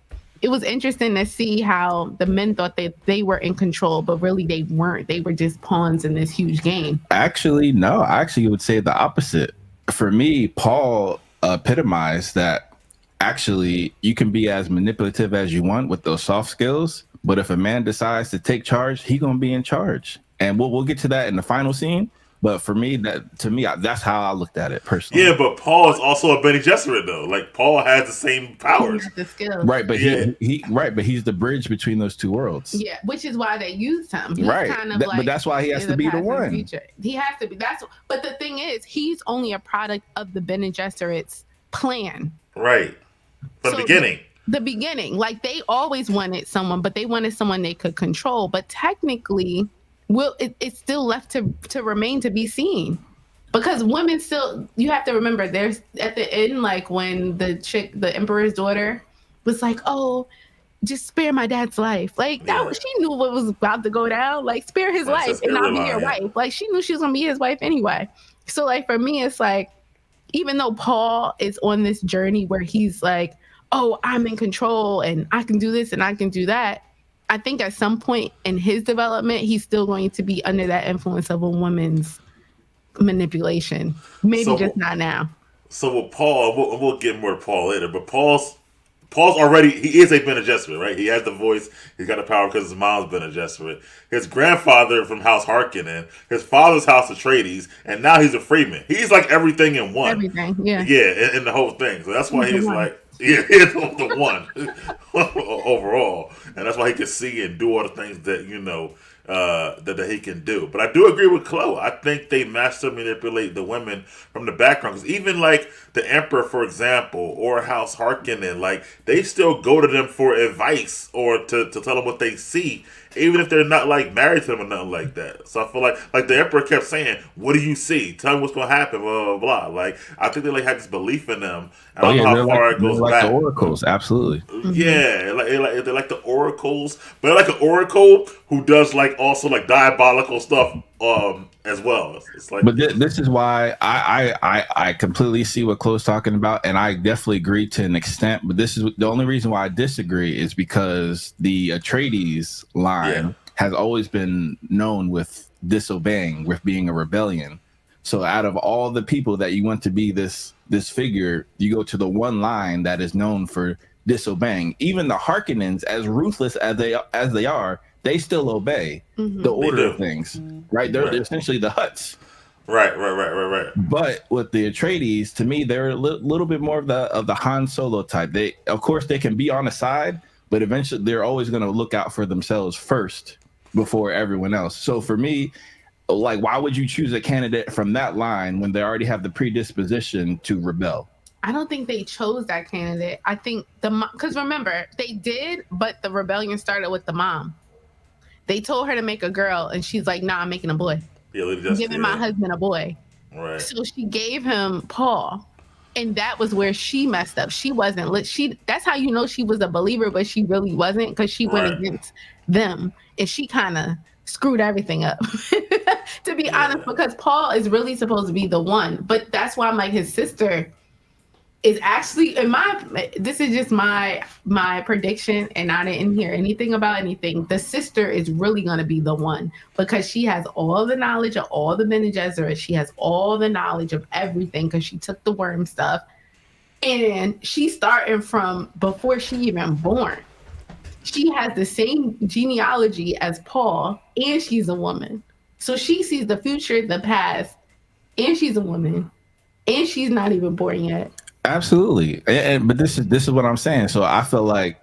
it was interesting to see how the men thought that they were in control, but really they weren't. They were just pawns in this huge game. Actually, no. I actually would say the opposite. For me, Paul epitomized that actually you can be as manipulative as you want with those soft skills, but if a man decides to take charge, he gonna be in charge. And we'll get to that in the final scene. But for me, that's how I looked at it personally. Yeah, but Paul is also a Bene Gesserit though. Like, Paul has the same powers, the skills. Right? But but he's the bridge between those two worlds. Yeah, which is why they used him. He's right, kind of but that's why he has to be the one. Future. He has to be. But the thing is, he's only a product of the Bene Gesserit's plan. Right, from the beginning. The beginning, like, they always wanted someone, but they wanted someone they could control. But technically, it's still left to remain to be seen, because women still, you have to remember, there's at the end, like, when the emperor's daughter was like, just spare my dad's life, like, she knew what was about to go down, like, spare his life and not be your wife. Like, she knew she was gonna be his wife anyway. So, like, for me, it's like, even though Paul is on this journey where he's like, I'm in control and I can do this and I can do that, I think at some point in his development, he's still going to be under that influence of a woman's manipulation. Maybe just not now. So with Paul, we'll get more to Paul later, but Paul's Paul's already, he is a Bene Gesserit, right? He has the voice, he's got the power because his mom's Bene Gesserit. His grandfather from House Harkonnen, his father's House Atreides, and now he's a Freeman. He's like everything in one. Everything, yeah. Yeah, in the whole thing. So that's why He's he's the one. like, yeah, he's the one overall. And that's why he can see and do all the things that, that he can do. But I do agree with Chloe. I think they master manipulate the women from the background. Because even like the Emperor, for example, or House Harkonnen, like they still go to them for advice or to tell them what they see, even if they're not like married to them or nothing like that. So I feel like the Emperor kept saying, "What do you see? Tell me what's going to happen." Blah blah blah. Like I think they like had this belief in them. I don't know how far it goes like back. The oracles, absolutely. Yeah, they're like the oracles, but they're like an oracle who does like also like diabolical stuff as well. It's like, but this is why I completely see what Chloe's talking about, and I definitely agree to an extent. But this is the only reason why I disagree is because the Atreides line has always been known with disobeying, with being a rebellion. So out of all the people that you want to be this figure, you go to the one line that is known for disobeying. Even the Harkonnens, as ruthless as they are, they still obey the order of things, right? They're essentially the Hutts. Right. But with the Atreides, to me, they're a little bit more of the Han Solo type. They, of course, they can be on the side, but eventually they're always going to look out for themselves first before everyone else. So for me, like, why would you choose a candidate from that line when they already have the predisposition to rebel? I don't think they chose that candidate. I think because remember, they did, but the rebellion started with the mom. They told her to make a girl, and she's like, "Nah, I'm making a boy. I'm giving my husband a boy." Right. So she gave him Paul, and that was where she messed up. She wasn't. That's how you know she was a believer, but she really wasn't, because she went against them, and she kind of screwed everything up. To be honest, because Paul is really supposed to be the one, but that's why I'm like, his sister is actually, this is just my prediction, and I didn't hear anything about anything. The sister is really going to be the one, because she has all the knowledge of all the Bene Gesserit. She has all the knowledge of everything because she took the worm stuff, and she's starting from before she even born. She has the same genealogy as Paul, and she's a woman. So she sees the future, the past, and she's a woman, and she's not even born yet. Absolutely, but this is what I'm saying. So I feel like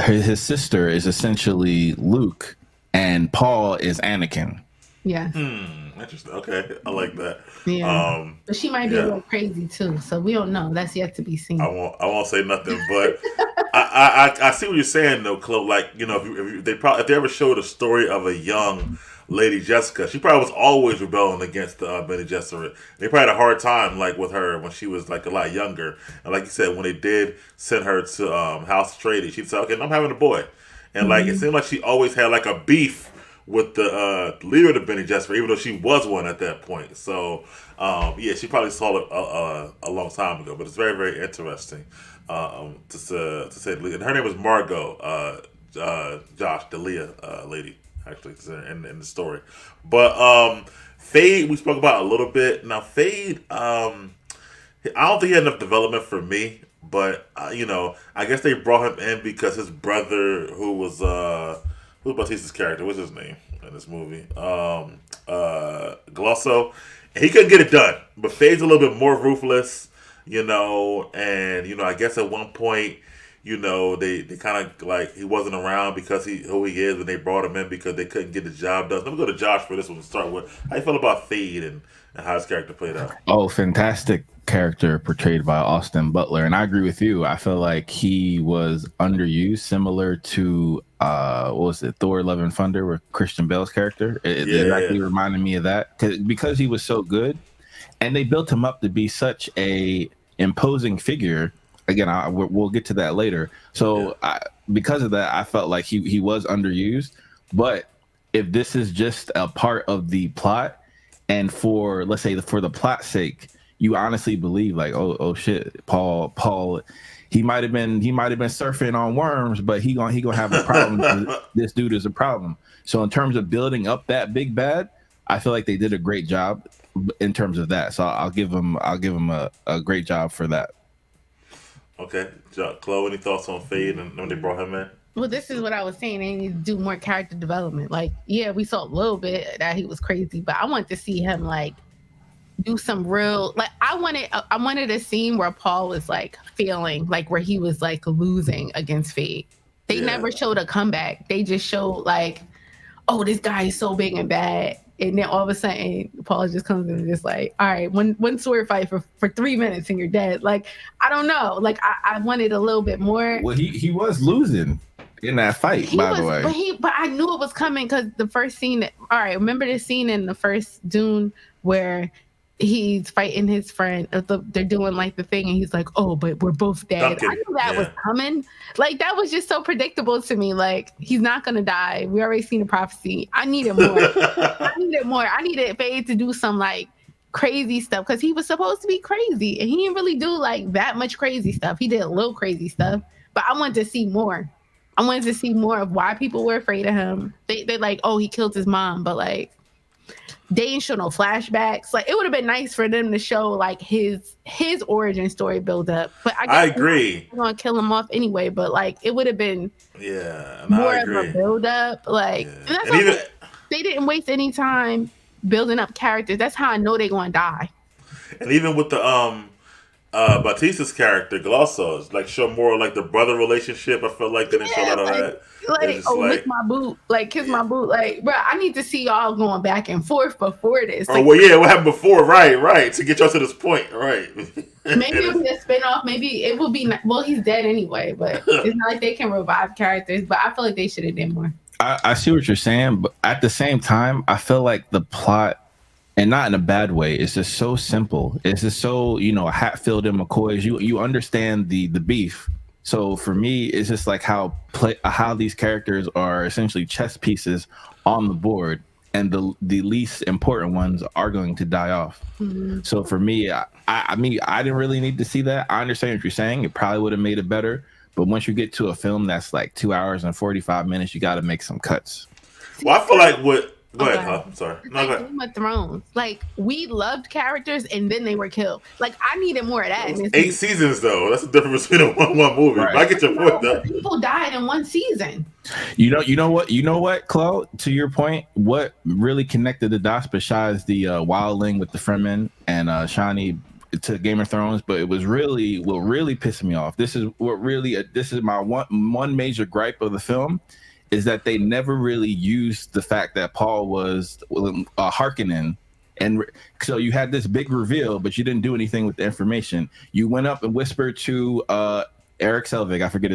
his sister is essentially Luke, and Paul is Anakin. Yeah. Interesting. Okay, I like that. Yeah. But she might be a little crazy too, so we don't know. That's yet to be seen. I won't say nothing, but I see what you're saying though, Chloe. Like, if they ever showed a story of a young Lady Jessica, she probably was always rebelling against the Bene Gesserit. They probably had a hard time like with her when she was like a lot younger. And like you said, when they did send her to House Atreides, she'd say, "Okay, I'm having a boy," and like it seemed like she always had like a beef with the leader of the Bene Gesserit, even though she was one at that point. So she probably saw it a long time ago. But it's very, very interesting to say the least. And her name was Margot, Josh, the Leah lady, actually, in the story. But Fade, we spoke about a little bit. Now, Fade, I don't think he had enough development for me. But, I guess they brought him in because his brother, who's Batista's character? What's his name in this movie? Glosso. He couldn't get it done. But Fade's a little bit more ruthless, and, I guess at one point, they kind of like he wasn't around because who he is, and they brought him in because they couldn't get the job done. Let me go to Josh for this one to start with. How you feel about Fade and how his character played out? Oh, fantastic character portrayed by Austin Butler, and I agree with you. I feel like he was underused, similar to what was it, Thor: Love and Thunder, with Christian Bale's character. It exactly reminded me of that because he was so good, and they built him up to be such a imposing figure. Again, we'll get to that later. So because of that, I felt like he was underused. But if this is just a part of the plot, and for, let's say, for the plot's sake, you honestly believe like, oh shit, Paul, he might have been surfing on worms, but he gonna have a problem. This dude is a problem. So in terms of building up that big bad, I feel like they did a great job in terms of that. So I'll give him a great job for that. Okay, Chloe, any thoughts on Fade and when they brought him in? Well, this is what I was saying. They need to do more character development. Like, yeah, we saw a little bit that he was crazy, but I want to see him like do some real like I wanted a scene where Paul was like feeling like where he was like losing against Fate. They Yeah. never showed a comeback. They just showed like, oh, this guy is so big and bad. And then all of a sudden Paul just comes in and just like, all right, one sword fight for 3 minutes and you're dead. Like, I don't know. Like I wanted a little bit more. Well, he was losing in that fight, He by was, the way. but I knew it was coming because the first scene. All right, remember the scene in the first Dune where he's fighting his friend. They're doing like the thing, and he's like, "Oh, but we're both dead." Duncan, I knew that was yeah. coming. Like that was just so predictable to me. Like he's not gonna die. We already seen the prophecy. I needed more. I needed Fade to do some like crazy stuff because he was supposed to be crazy, and he didn't really do like that much crazy stuff. He did a little crazy stuff, but I wanted to see more. I wanted to see more of why people were afraid of him. They like, oh, he killed his mom, but like they didn't show no flashbacks. Like it would have been nice for them to show like his origin story build up. But I guess I agree. they're gonna kill him off anyway. But like it would have been I more of agree. a build up. Like and that's And even, they didn't waste any time building up characters. That's how I know they're gonna die. and even with the Batista's character, Glossos, like show more like the brother relationship. I felt like they didn't show a lot of that. Like, It's oh, like, lick my boot, like kiss my boot, like, bro. I need to see y'all going back and forth before this. oh Like, well, yeah, what happened before? Right, to get y'all to this point, right? maybe it'll be a spinoff. Maybe it will be. Well, he's dead anyway, but it's not like they can revive characters. But I feel like they should have done more. I see what you're saying, but at the same time, I feel like the plot, and not in a bad way, it's just so simple. It's just so, Hatfield and McCoy's. You understand the beef. So for me, it's just like how these characters are essentially chess pieces on the board, and the least important ones are going to die off. Mm-hmm. So for me, I mean, I didn't really need to see that. I understand what you're saying. It probably would have made it better. But once you get to a film that's like 2 hours and 45 minutes, you got to make some cuts. Well, I feel like what. Go ahead, huh? I'm sorry. No, like go ahead. Game of Thrones. Like we loved characters and then they were killed. Like I needed more of that. In this 8 movie. seasons though. That's the difference between one movie. Right. But I get your point though. People died in one season. You know what, Chloe? To your point, what really connected the dots besides the wildling with the Fremen and Shani to Game of Thrones, but it was really what really pissed me off. This is my one major gripe of the film, is that they never really used the fact that Paul was Harkonnen. And so you had this big reveal, but you didn't do anything with the information. You went up and whispered to Eric Selvig, I forget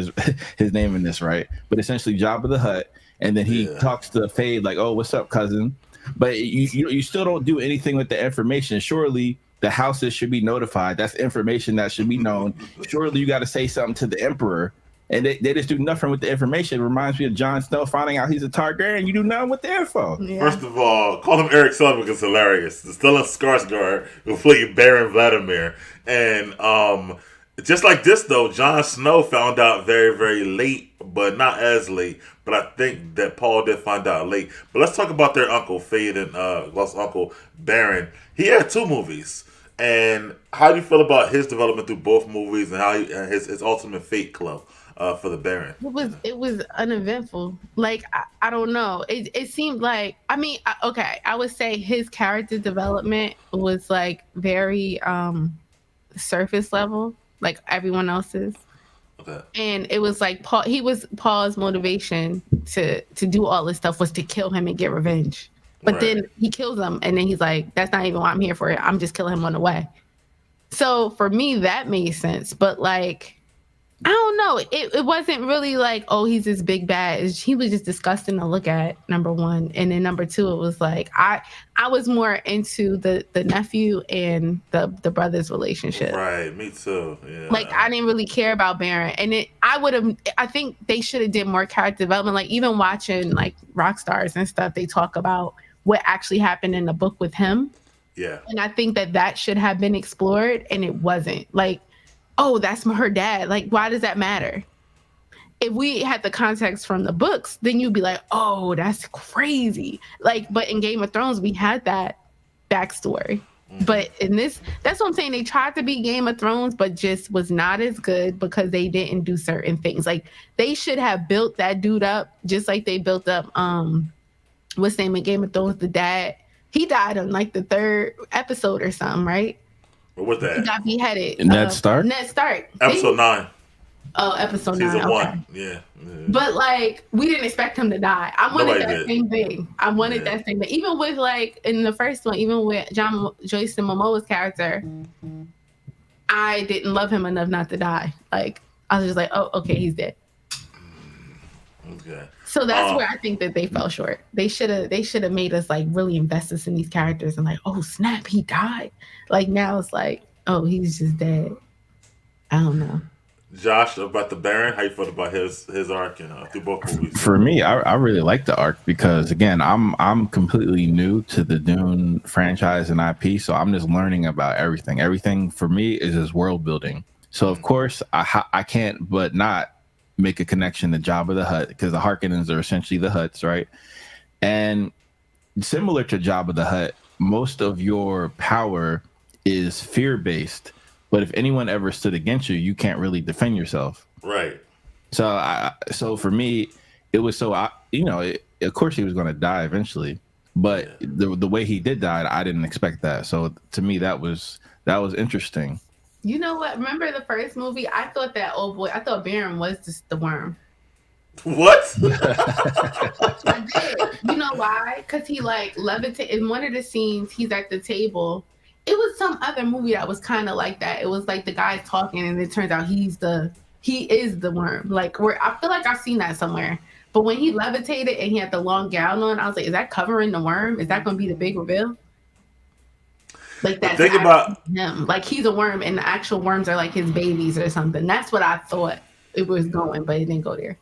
his name in this, right? But essentially Jabba the Hutt, and then he talks to Fade like, "Oh, what's up, cousin?" But you still don't do anything with the information. Surely the houses should be notified. That's information that should be known. Surely you got to say something to the Emperor. And they just do nothing with the information. It reminds me of Jon Snow finding out he's a Targaryen. You do nothing with the info. Yeah. First of all, call him Eric Sullivan is hilarious. Stellan Skarsgård who played Baron Vladimir. And just like this, though, Jon Snow found out very, very late, but not as late. But I think that Paul did find out late. But let's talk about their uncle, Fade, and Lost Uncle Baron. He had 2 movies. And how do you feel about his development through both movies and how his ultimate fate club? For the Baron, it was uneventful. Like I don't know. It seemed like I would say his character development was like very surface level, like everyone else's. Okay. And it was like Paul's motivation to do all this stuff was to kill him and get revenge. But then he kills him, and then he's like, "That's not even why I'm here for it. I'm just killing him on the way." So for me, that made sense. But like, I don't know. It wasn't really like, oh, he's this big bad. He was just disgusting to look at, number one. And then number two, it was like I was more into the nephew and the brother's relationship. Right, me too. Yeah. Like I didn't really care about Baron. And I think they should have did more character development. Like even watching like Rockstars and stuff, they talk about what actually happened in the book with him. Yeah. And I think that should have been explored, and it wasn't. Like, oh, that's her dad. Like, why does that matter? If we had the context from the books, then you'd be like, oh, that's crazy. Like, but in Game of Thrones, we had that backstory. But in this, that's what I'm saying. They tried to be Game of Thrones, but just was not as good because they didn't do certain things. Like they should have built that dude up just like they built up what's the name in Game of Thrones, the dad. He died on like the third episode or something, right? What was He that? got beheaded. Ned Stark? Ned Stark. Episode 9. Oh, episode 9. Season Okay. 1. Yeah. But like, we didn't expect him to die. I wanted Nobody that did. same thing. I wanted that same thing. Even with like in the first one, even with Jason Momoa's character, I didn't love him enough not to die. Like I was just like, oh, okay, he's dead. Okay. So that's where I think that they fell short. They should have made us like really invest us in these characters and like, oh snap, he died. Like now it's like, oh, he's just dead. I don't know. Josh, about the Baron, how you felt about his arc through both movies? For me, I really like the arc because again, I'm completely new to the Dune franchise and IP, so I'm just learning about everything. Everything for me is just world building. So of course, I can't but not make a connection to Jabba the Hutt because the Harkonnens are essentially the Hutts, right? And similar to Jabba the Hutt, most of your power is fear based. But if anyone ever stood against you, you can't really defend yourself. Right. So for me, it was of course he was going to die eventually, but the way he did die, I didn't expect that. So to me, that was interesting. You know what? Remember the first movie? I thought that I thought Baron was just the worm. What? I did. You know why? Because he like levitated in one of the scenes. He's at the table. It was some other movie that was kind of like that. It was like the guy's talking, and it turns out he is the worm. Like I feel like I've seen that somewhere. But when he levitated and he had the long gown on, I was like, is that covering the worm? Is that going to be the big reveal? Like that. Think about him. Like he's a worm, and the actual worms are like his babies or something. That's what I thought it was going, but it didn't go there.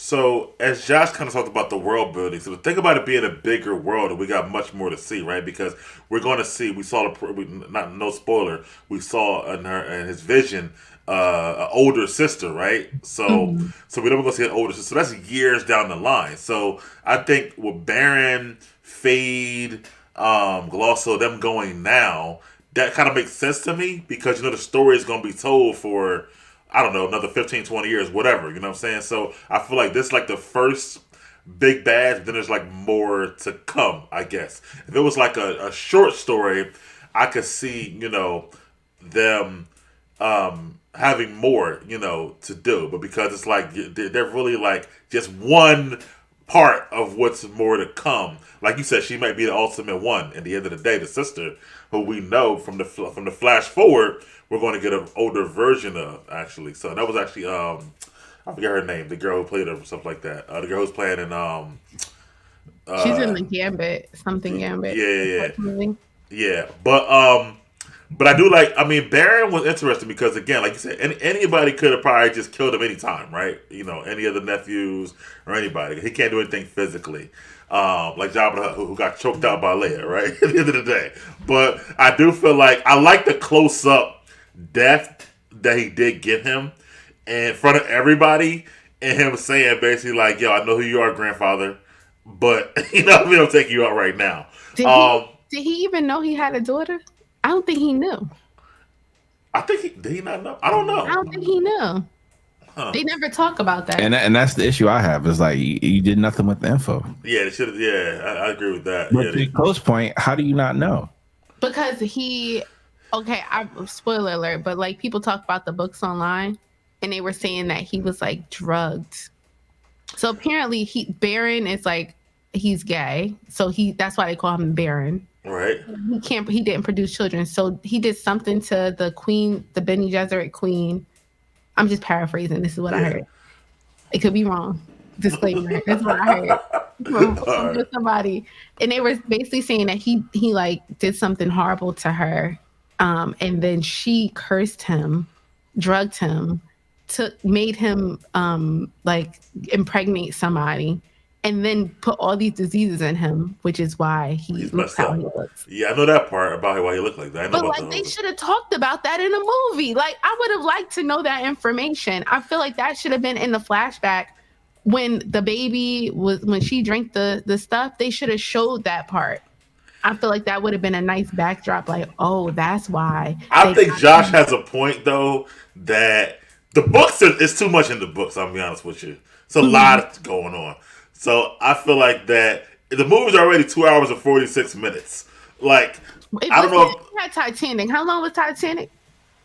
So, as Josh kind of talked about the world building, so think about it being a bigger world, and we got much more to see, right? Because we're going to see, no spoiler, we saw in his vision, an older sister, right? So, so we don't go see an older sister. So that's years down the line. So, I think with Baron, Fade, Glosso, them going now, that kind of makes sense to me because the story is going to be told for, I don't know, another 15, 20 years, whatever. You know what I'm saying? So I feel like this is like the first big bad, then there's like more to come, I guess. If it was like a short story, I could see, them having more, to do. But because it's like they're really like just one part of what's more to come. Like you said, she might be the ultimate one. At the end of the day, the sister, who we know from the flash forward, we're going to get an older version of, actually. So that was actually, I forget her name, the girl who played her, stuff like that. The girl who's playing in... She's in the Gambit, something Gambit. Yeah. But I do like, Baron was interesting because, again, like you said, anybody could have probably just killed him anytime, right? Any of the nephews or anybody. He can't do anything physically. Like Jabba, who got choked out by Leia, right? At the end of the day. But I do feel like, I like the close-up death that he did give him in front of everybody, and him saying basically like, yo, I know who you are, grandfather, but I'm taking you out right now. Did he even know he had a daughter? I don't think he knew. Did he not know? I don't know. I don't think he knew. Huh. They never talk about that. And that's the issue I have is like you did nothing with the info. Yeah, they should have. Yeah, I agree with that. But to Cole's point, how do you not know? Because spoiler alert, but like people talk about the books online and they were saying that he was like drugged. So apparently Baron is like, he's gay. So that's why they call him Baron. Right. He didn't produce children. So he did something to the queen, the Bene Gesserit queen. I'm just paraphrasing. This is what I heard. It could be wrong. Disclaimer. That's what I heard from somebody. And they were basically saying that he like did something horrible to her. And then she cursed him, drugged him, made him like impregnate somebody, and then put all these diseases in him, which is why he looks how he looks. Yeah, I know that part about why he looked like that. But like they should have talked about that in a movie. Like I would have liked to know that information. I feel like that should have been in the flashback when the baby when she drank the stuff. They should have showed that part. I feel like that would have been a nice backdrop. Like, oh, that's why I they think got Josh has a point though that the books it's too much in the books. I'll be honest with you. It's a Mhm. lot going on. So I feel like that the movie's already 2 hours and 46 minutes. Like It I don't was know if you had Titanic. How long was Titanic?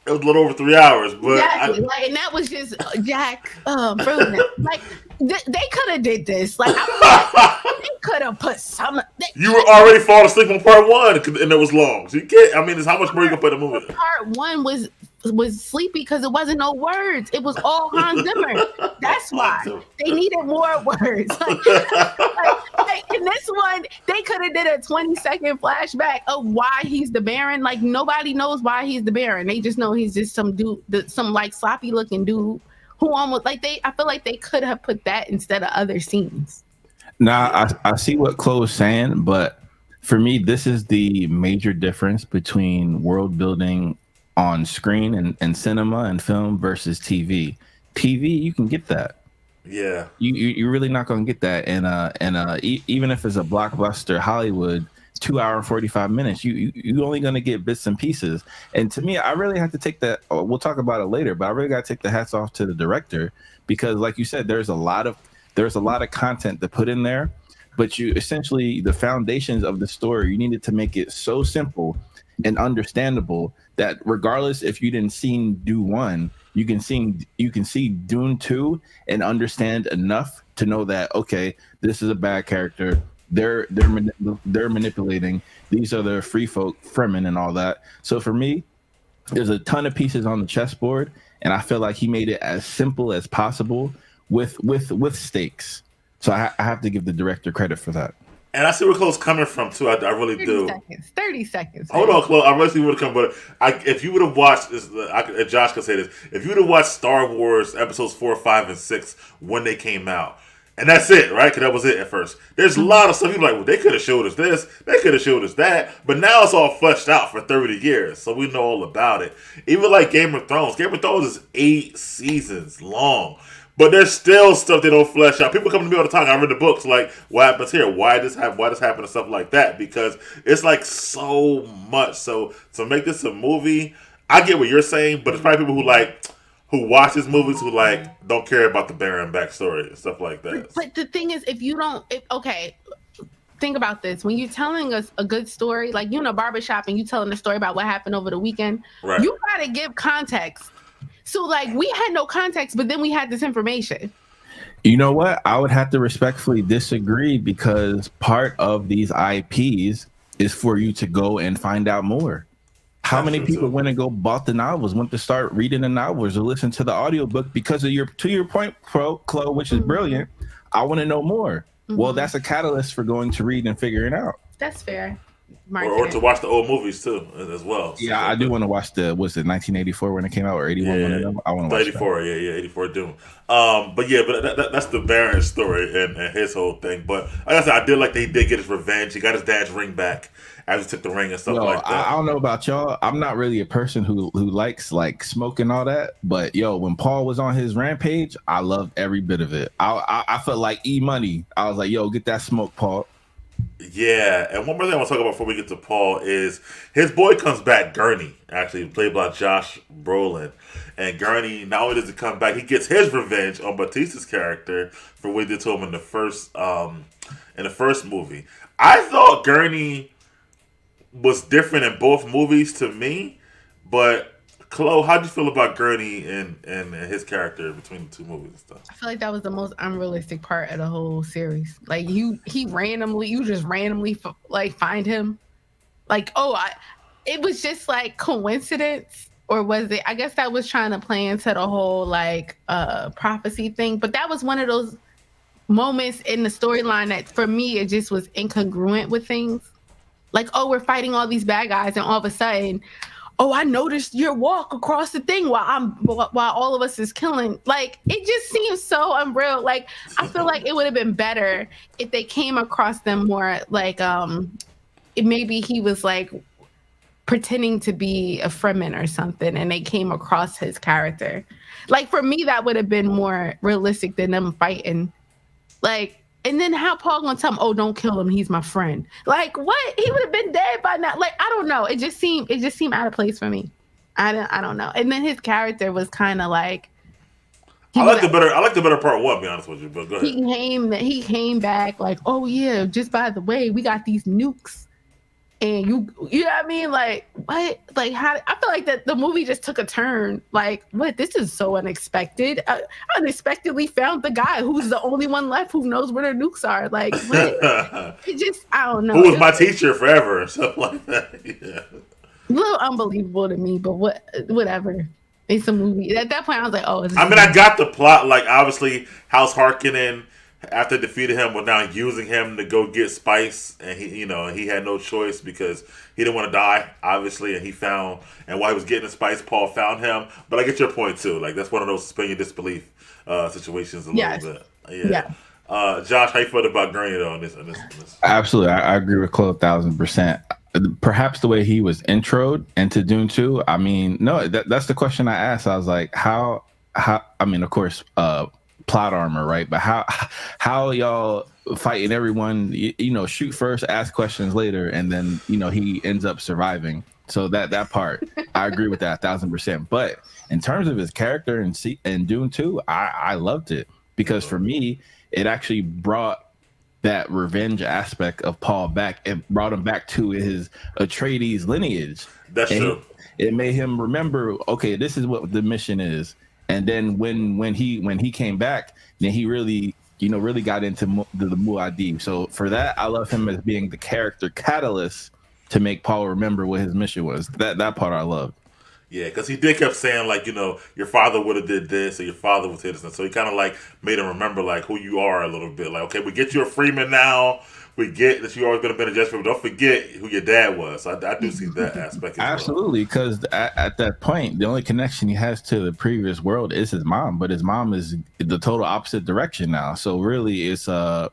it was a little over 3 hours, but Exactly. Like, and that was just Jack Frozen. Like they could have did this. Like I feel like they could have put some. you were already falling asleep on part one, and it was long. So you can't. I mean, it's how much more you can put in the movie. Part one was sleepy because it wasn't no words. It was all Hans Zimmer. That's why they needed more words. Like in this one, they could have did a 20-second flashback of why he's the Baron. Like nobody knows why he's the Baron. They just know he's just some dude, some like sloppy looking dude who almost like they. I feel like they could have put that instead of other scenes. Now, I see what Chloe's saying, but for me, this is the major difference between world building on screen and cinema and film versus TV. TV, you can get that. Yeah, You're really not going to get that, even if it's a blockbuster Hollywood 2 hour and 45 minutes, you only going to get bits and pieces. And to me, I really have to take that. We'll talk about it later, but I really got to take the hats off to the director because, like you said, there's a lot of content to put in there, but you essentially the foundations of the story you needed to make it so simple and understandable that regardless if you didn't see Dune 1, you can see Dune 2 and understand enough to know that okay, this is a bad character. They're manipulating. These are the free folk, Fremen, and all that. So for me, there's a ton of pieces on the chessboard, and I feel like he made it as simple as possible with stakes. So I have to give the director credit for that. and I see where Chloe's coming from too. I really 30 do. seconds. 30 seconds. Hold on, Chloe. I really see where it's coming, but if you would have watched this, Josh could say this. If you would have watched Star Wars episodes 4, 5, and 6 when they came out, and that's it, right? Because that was it at first. There's a lot of stuff you're like, well, they could have showed us this, they could have showed us that, but now it's all fleshed out for 30 years, so we know all about it. Even like Game of Thrones. Game of Thrones is 8 seasons long. But there's still stuff they don't flesh out. People come to me all the time. I read the books like, what happens here? Why this happen? Why this happen? And stuff like that. Because it's like so much. So to make this a movie, I get what you're saying, but it's probably people who watch these movies who don't care about the Baron backstory and stuff like that. But the thing is, if you don't, okay, think about this. When you're telling us a good story, like you in a barbershop and you telling a story about what happened over the weekend, Right. You gotta give context. So like we had no context, but then we had this information. You know what? I would have to respectfully disagree because part of these IPs is for you to go and find out more. How many people went and bought the novels, went to start reading the novels or listen to the audiobook because of your point, Chloe, which is brilliant. I want to know more. Mm-hmm. Well, that's a catalyst for going to read and figuring out. That's fair. Or to watch the old movies too, as well. Yeah, I do want to watch was it 1984 when it came out or 81 when it I want to watch 84, that. Yeah, 84 Dune. But that's the Baron story and his whole thing. But like I said, I did like that he did get his revenge. He got his dad's ring back after he took the ring and stuff like that. I don't know about y'all. I'm not really a person who likes like smoke and all that. But when Paul was on his rampage, I loved every bit of it. I felt like E-Money. I was like, get that smoke, Paul. Yeah, and one more thing I want to talk about before we get to Paul is his boy comes back, Gurney, actually played by Josh Brolin. And Gurney, not only does he come back, he gets his revenge on Batista's character for what he did to him in the first movie. I thought Gurney was different in both movies to me, but Chloe, how do you feel about Gurney and his character between the two movies and stuff? I feel like that was the most unrealistic part of the whole series. Like you just randomly find him. Like, it was just like coincidence, or was it? I guess that was trying to play into the whole prophecy thing. But that was one of those moments in the storyline that for me it just was incongruent with things. Like, we're fighting all these bad guys, and all of a sudden, I noticed your walk across the thing while all of us is killing. Like, it just seems so unreal. Like, I feel like it would have been better if they came across them more like, maybe he was like pretending to be a Fremen or something, and they came across his character. Like, for me, that would have been more realistic than them fighting. Like, And then how Paul gonna tell him, "Oh, don't kill him. He's my friend." Like what? He would have been dead by now. Like I don't know. It just seemed out of place for me. I don't know. And then his character was kind of like I like the better part one. To be honest with you, but go ahead. He came back like, "Oh yeah, just by the way, we got these nukes." And you know what I mean? Like, what? Like, how? I feel like that the movie just took a turn. Like, what? This is so unexpected. I unexpectedly found the guy who's the only one left who knows where their nukes are. Like, what? It just, I don't know. Who was my teacher forever or something like that. Yeah. A little unbelievable to me, but whatever. It's a movie. At that point, I was like, oh. I got the plot. Like, obviously, House Harkonnen, after defeating him, was now using him to go get Spice, and he had no choice because he didn't want to die, obviously, and while he was getting the Spice, Paul found him. But I get your point too. Like that's one of those suspend your disbelief situations a little bit. Yeah. Josh, how you felt about Gurney though? On this? Absolutely, I agree with Chloe 1,000%. Perhaps the way he was introed into Dune 2. I mean, no, that's the question I asked. I was like, how? I mean, of course. Plot armor, right? But how y'all fighting everyone, shoot first, ask questions later, and then he ends up surviving. So that part, I agree with that 1,000%. But in terms of his character in Dune 2, I loved it because for me, it actually brought that revenge aspect of Paul back and brought him back to his Atreides lineage. That's true. It made him remember, okay, this is what the mission is. And then when he came back, then he really got into the Muad'Dib. So for that, I love him as being the character catalyst to make Paul remember what his mission was. That part I love. Yeah, because he did kept saying like, your father would have did this or your father was this, and so he kind of like made him remember like who you are a little bit. Like, okay, we get you a Freeman now. We get that you always been a Bene Gesserit, but don't forget who your dad was. So I do see that aspect. Absolutely, because at that point, the only connection he has to the previous world is his mom, but his mom is the total opposite direction now. So really, it's Josh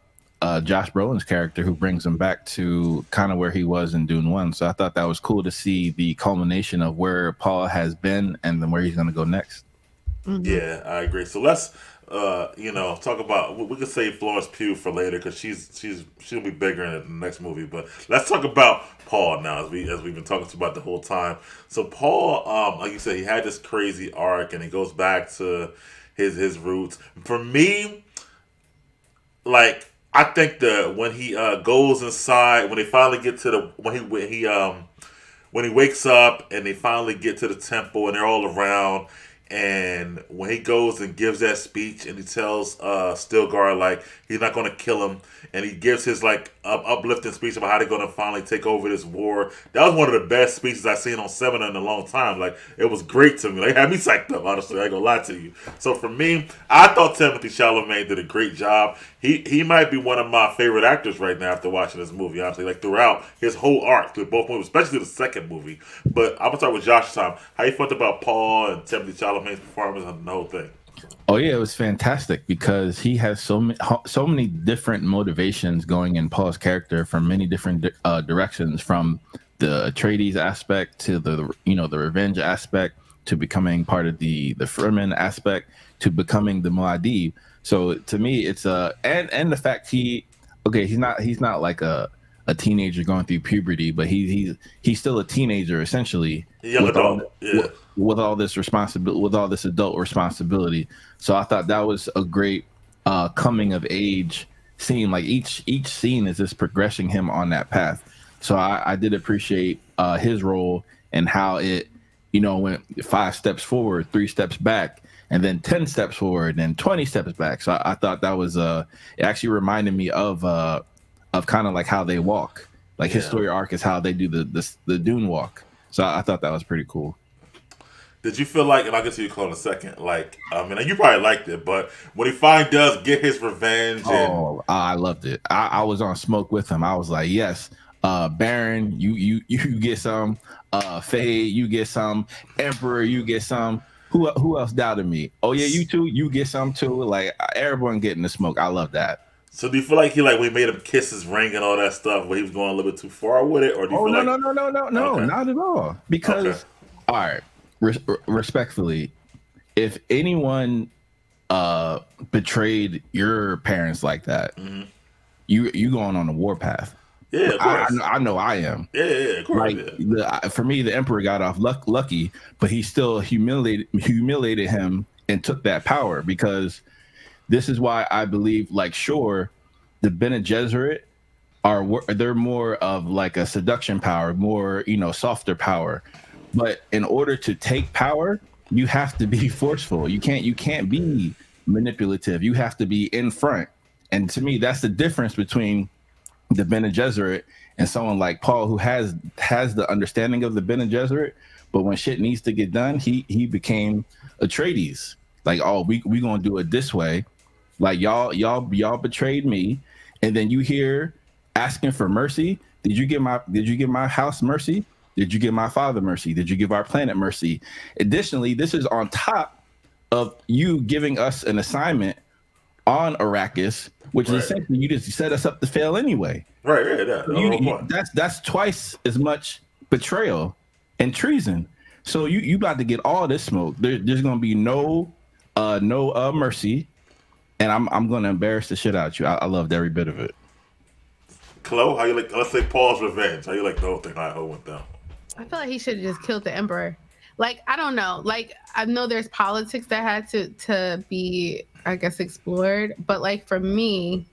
Brolin's character who brings him back to kind of where he was in Dune 1. So I thought that was cool to see the culmination of where Paul has been and then where he's going to go next. Mm-hmm. Yeah, I agree. So let's talk about. We could save Florence Pugh for later because she'll be bigger in the next movie. But let's talk about Paul now, as we've been talking about the whole time. So Paul, like you said, he had this crazy arc, and he goes back to his roots. For me, like I think that when he goes inside, when they finally get to when he wakes up and they finally get to the temple and they're all around. And when he goes and gives that speech and he tells Stilgar like he's not going to kill him, and he gives his like uplifting speech about how they're going to finally take over this war, that was one of the best speeches I've seen on Seven in a long time. Like it was great to me. Like it had me psyched up. Honestly, I ain't gonna lie to you. So for me, I thought Timothée Chalamet did a great job. He might be one of my favorite actors right now after watching this movie. Honestly, like throughout his whole arc through both movies, especially the second movie. But I'm gonna start with Josh time. How you felt about Paul and Timothée Chalamet's performance and the whole thing? Oh yeah, it was fantastic because he has so many different motivations going in Paul's character from many different directions, from the Atreides aspect to the revenge aspect to becoming part of the Fremen aspect to becoming the Muad'Dib. So to me, it's and the fact he's not like a teenager going through puberty, but he's still a teenager essentially. Young adult, with all this responsibility, with all this adult responsibility. So I thought that was a great coming of age scene. Like each scene is just progressing him on that path. So I did appreciate his role and how it, went 5 steps forward, 3 steps back, and then 10 steps forward, and 20 steps back. So I thought that was it actually reminded me of kind of like how they walk. Like his story arc is how they do the Dune walk. So I thought that was pretty cool. Did you feel like, and I'll get to you, Chloe, in a second, like, I mean, you probably liked it, but when he finally does get his revenge. I loved it. I was on smoke with him. I was like, yes, Baron, you get some. Faye, you get some. Emperor, you get some. Who else doubted me? Oh, yeah, you too. You get some, too. Like, everyone getting the smoke. I love that. So do you feel like we made him kiss his ring and all that stuff, but he was going a little bit too far with it? Or do you feel no, okay. Not at all. Because, all right, respectfully, if anyone betrayed your parents like that, you going on a war path. Yeah, of course. I know I am. Yeah, of course. Like for me, the emperor got off lucky, but he still humiliated him and took that power, because this is why I believe, like, sure, the Bene Gesserit they're more of like a seduction power, more, softer power. But in order to take power, you have to be forceful. You can't be manipulative. You have to be in front. And to me, that's the difference between the Bene Gesserit and someone like Paul, who has the understanding of the Bene Gesserit, but when shit needs to get done, he became Atreides. Like, oh, we gonna do it this way. Like, y'all betrayed me, and then you here asking for mercy. Did you give my house mercy? Did you give my father mercy? Did you give our planet mercy? Additionally, this is on top of you giving us an assignment on Arrakis, which is essentially you just set us up to fail anyway. Right, yeah. That's twice as much betrayal and treason. So you about to get all this smoke. There's gonna be no mercy, and I'm gonna embarrass the shit out of you. I loved every bit of it. Chloe, how you like? Let's say Paul's revenge. How you like the whole thing? How it went down? I feel like he should have just killed the emperor. Like, I don't know. Like, I know there's politics that had to be, I guess, explored. But like, for me,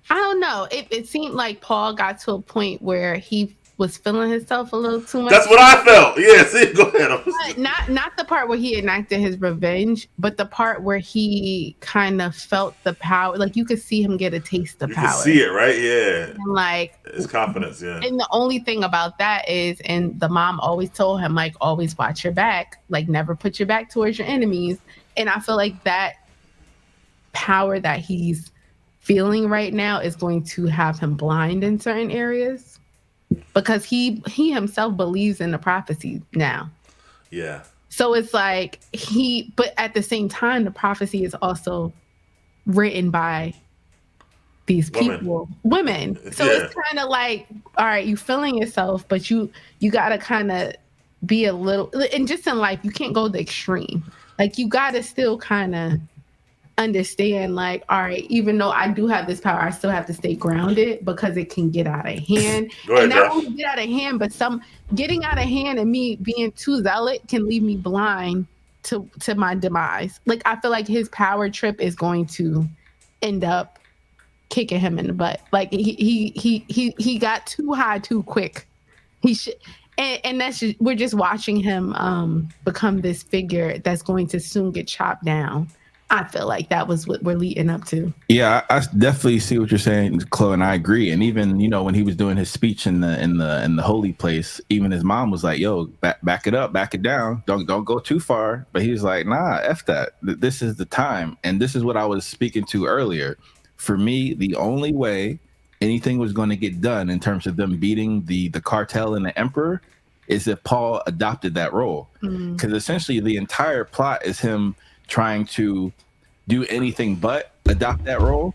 I don't know. It seemed like Paul got to a point where he was feeling himself a little too much. That's what I felt. Yeah, see, go ahead. But not the part where he enacted his revenge, but the part where he kind of felt the power. Like, you could see him get a taste of power. You can see it, right? Yeah. And like, his confidence, yeah. And the only thing about that is, and the mom always told him, like, always watch your back. Like, never put your back towards your enemies. And I feel like that power that he's feeling right now is going to have him blind in certain areas. Because he himself believes in the prophecy now. Yeah. So it's like but at the same time, the prophecy is also written by these people, women. So it's kind of like, all right, you feeling yourself, but you got to kind of be a little, and just in life, you can't go the extreme. Like, you got to still kind of understand, like, all right, even though I do have this power, I still have to stay grounded, because it can get out of hand. And not only get out of hand, but getting out of hand and me being too zealot can leave me blind to my demise. Like, I feel like his power trip is going to end up kicking him in the butt. Like, he got too high too quick. He should. And that's we're just watching him become this figure that's going to soon get chopped down. I feel like that was what we're leading up to. Yeah, I definitely see what you're saying, Chloe, and I agree. And even, when he was doing his speech in the holy place, even his mom was like, "Yo, back it up, back it down. Don't go too far." But he was like, "Nah, F that. This is the time." And this is what I was speaking to earlier. For me, the only way anything was going to get done in terms of them beating the cartel and the emperor is if Paul adopted that role. Because essentially the entire plot is him trying to do anything but adopt that role.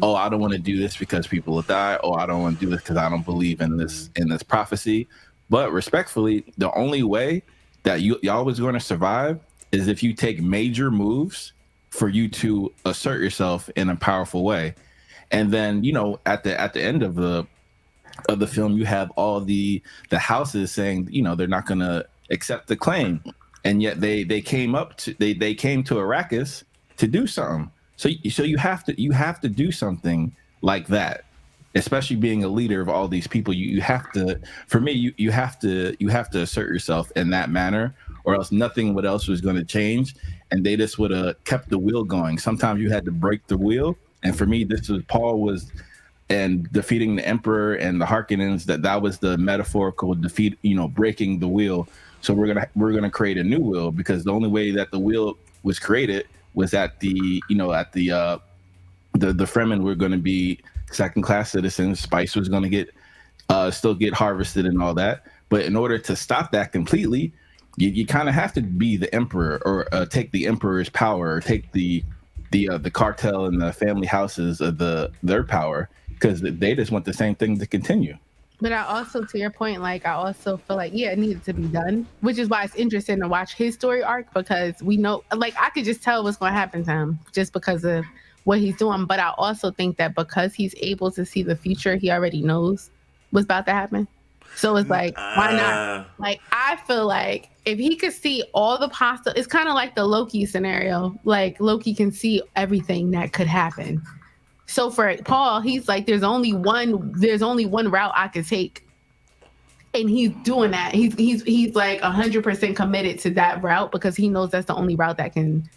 Oh, I don't want to do this because people will die. Oh, I don't want to do this because I don't believe in this prophecy. But respectfully, the only way that y'all was going to survive is if you take major moves for you to assert yourself in a powerful way. And then, at the end of the film, you have all the houses saying, they're not going to accept the claim. And yet they came to Arrakis to do something. So you have to do something like that, especially being a leader of all these people. You have to, for me, you have to assert yourself in that manner, or else nothing else was going to change, and they just would have kept the wheel going. Sometimes you had to break the wheel, and for me, Paul was, and defeating the emperor and the Harkonnens, that was the metaphorical defeat, breaking the wheel. So we're gonna create a new wheel, because the only way that the wheel was created was at the Fremen were going to be second-class citizens. Spice was going to get still get harvested and all that. But in order to stop that completely, you kind of have to be the emperor, or take the emperor's power, or take the cartel and the family houses of their power, because they just want the same thing to continue. But I also, to your point, like, I also feel like, it needed to be done, which is why it's interesting to watch his story arc, because we know, like, I could just tell what's going to happen to him just because of what he's doing. But I also think that because he's able to see the future, he already knows what's about to happen. So it's like, why not? Like, I feel like if he could see all the possible, it's kind of like the Loki scenario. Like, Loki can see everything that could happen. So for Paul, he's like, there's only one route I could take. And he's doing that. He's like 100% committed to that route because he knows that's the only route that can.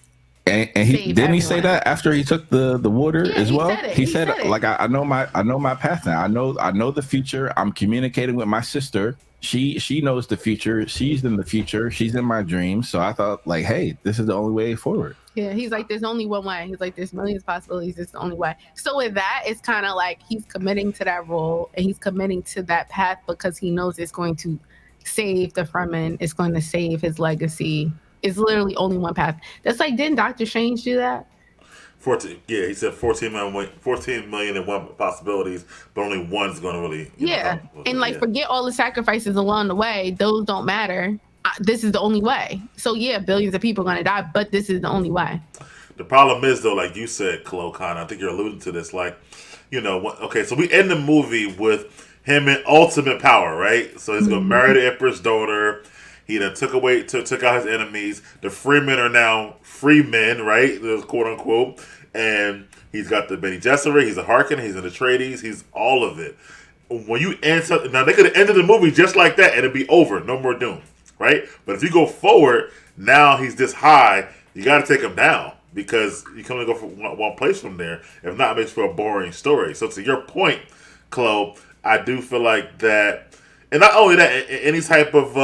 And he didn't he say that after he took the water as well? He said like I know my path now. I know the future. I'm communicating with my sister. She knows the future. She's in the future. She's in my dreams. So I thought like, hey, this is the only way forward. Yeah, he's like, there's only one way. He's like, there's millions of possibilities. It's the only way. So with that, it's kind of like he's committing to that role and he's committing to that path because he knows it's going to save the Fremen. It's going to save his legacy. It's literally only one path. That's like, didn't Doctor Strange do that? 14. Yeah, he said 14 million and one possibilities, but only one's going to really. Forget all the sacrifices along the way. Those don't matter. This is the only way. So yeah, billions of people are going to die, but this is the only way. The problem is though, like you said, Chloe Connor, I think you're alluding to this. Like, okay, so we end the movie with him in ultimate power, right? So he's going to marry the Emperor's daughter. He then took out his enemies. The Freemen are now free men, right? Quote unquote. And he's got the Bene Gesserit. He's a Harkonnen. He's an Atreides. He's all of it. When you end something, now they could have ended the movie just like that, and it'd be over. No more Dune, right? But if you go forward, now he's this high. You got to take him down because you can only go for one place from there. If not, it makes for a boring story. So to your point, Chloe, I do feel like that, and not only that, any type of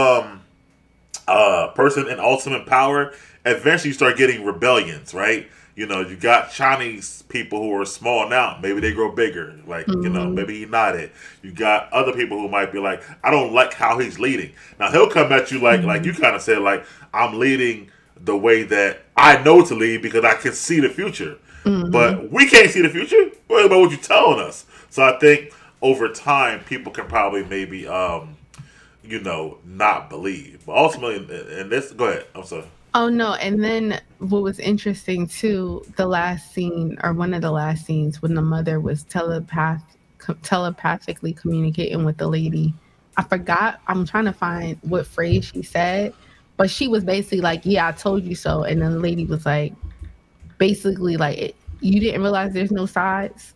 person in ultimate power, eventually you start getting rebellions, right? You got Chinese people who are small now. Maybe they grow bigger. Like, maybe he nodded. You got other people who might be like, I don't like how he's leading. Now, he'll come at you like you kind of said, like, I'm leading the way that I know to lead because I can see the future. But we can't see the future. What about what you're telling us? So I think over time, people can probably maybe not believe. But ultimately, and this, go ahead. I'm sorry. Oh, no. And then what was interesting, too, the last scene, or one of the last scenes, when the mother was telepathically communicating with the lady. I forgot. I'm trying to find what phrase she said. But she was basically like, yeah, I told you so. And then the lady was like, basically, like, you didn't realize there's no sides.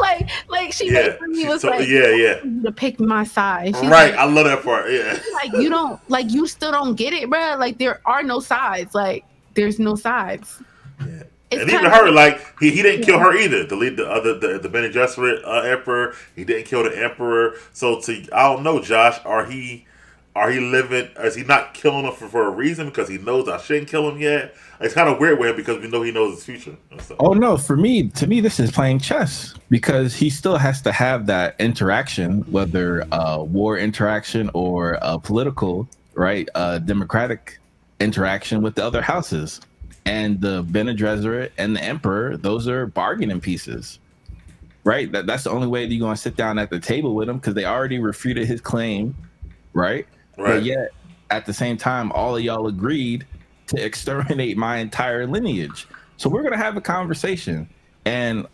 like she basically was to pick my side. She's right, like, I love that part. Yeah, like you don't, like you still don't get it, bro. Like there are no sides. Like there's no sides. Yeah. And even her, like he didn't kill her either. The Bene Gesserit emperor, he didn't kill the emperor. So I don't know, Josh, are he living? Is he not killing him for a reason because he knows I shouldn't kill him yet? It's kind of weird with him because we know he knows his future. So. Oh no, to me, this is playing chess because he still has to have that interaction, whether war interaction or political, right? Democratic interaction with the other houses, and the Bene Gesserit and the Emperor. Those are bargaining pieces, right? That's the only way that you're going to sit down at the table with him because they already refuted his claim, right? But yet, at the same time, all of y'all agreed to exterminate my entire lineage. So we're going to have a conversation. And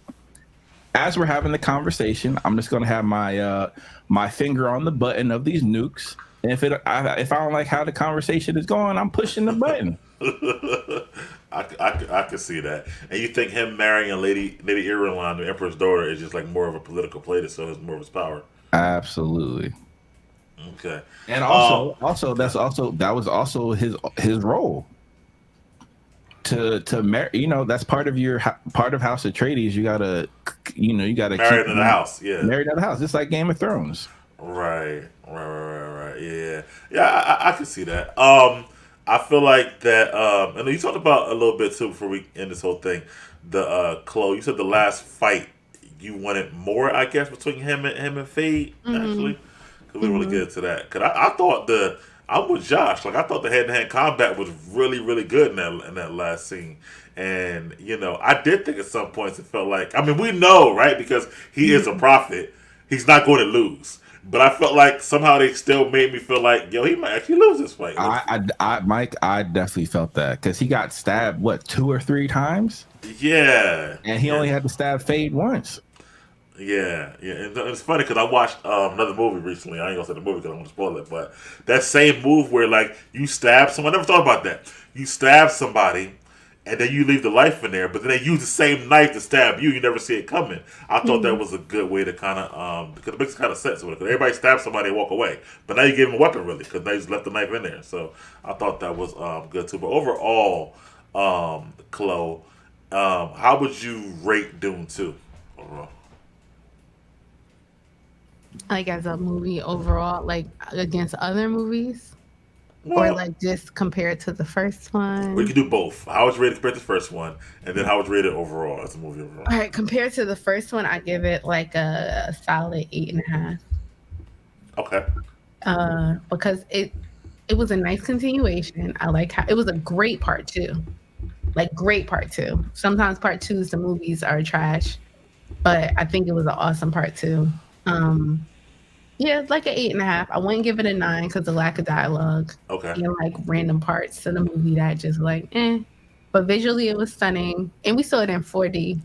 as we're having the conversation, I'm just going to have my finger on the button of these nukes. And if I don't like how the conversation is going, I'm pushing the button. I can see that. And you think him marrying a Lady Irulan, the Emperor's daughter, is just like more of a political play to show his more of his power? Absolutely. Okay. And that was also his role to marry. That's part of House Atreides. You gotta married in the house. Yeah, married in the house. It's like Game of Thrones. Right. Yeah. I can see that. I feel like that. And you talked about a little bit too before we end this whole thing. The Chloe, you said the last fight you wanted more, I guess, between him and Fade actually. Cause we really get into that. Cause I thought I'm with Josh. Like I thought the hand-to-hand combat was really, really good in that last scene. And I did think at some points it felt like, I mean, we know, right? Because he is a prophet. He's not going to lose. but I felt like somehow they still made me feel like, yo, he might actually lose this fight. Mike, I definitely felt that because he got stabbed 2 or 3 times. Yeah, and he only had to stab Fade once. Yeah. And it's funny because I watched another movie recently. I ain't gonna say the movie because I don't want to spoil it, but that same move where like you stab someone. I never thought about that. You stab somebody, and then you leave the life in there, but then they use the same knife to stab you. You never see it coming. I thought that was a good way to kind of because it makes kind of sense with it. Because everybody stabs somebody and walk away, but now you give them a weapon really because they just left the knife in there. So I thought that was good too. But overall, Chloe, how would you rate Dune 2 overall? Like as a movie overall, like against other movies, or Well, like just compared to the first we one. can do both. How would you rate it compared to the first one, and then how would you rate it overall as a movie overall? All right, compared to the first one, I give it like a solid 8.5. Okay. Because it was a nice continuation. I like how it was a great part two, like great part two. Sometimes part twos, the movies are trash, but I think it was an awesome part two. Yeah, it's like an 8.5. I wouldn't give it a 9 because the lack of dialogue Okay. and like random parts of the movie that just like But visually, it was stunning, and we saw it in 4D,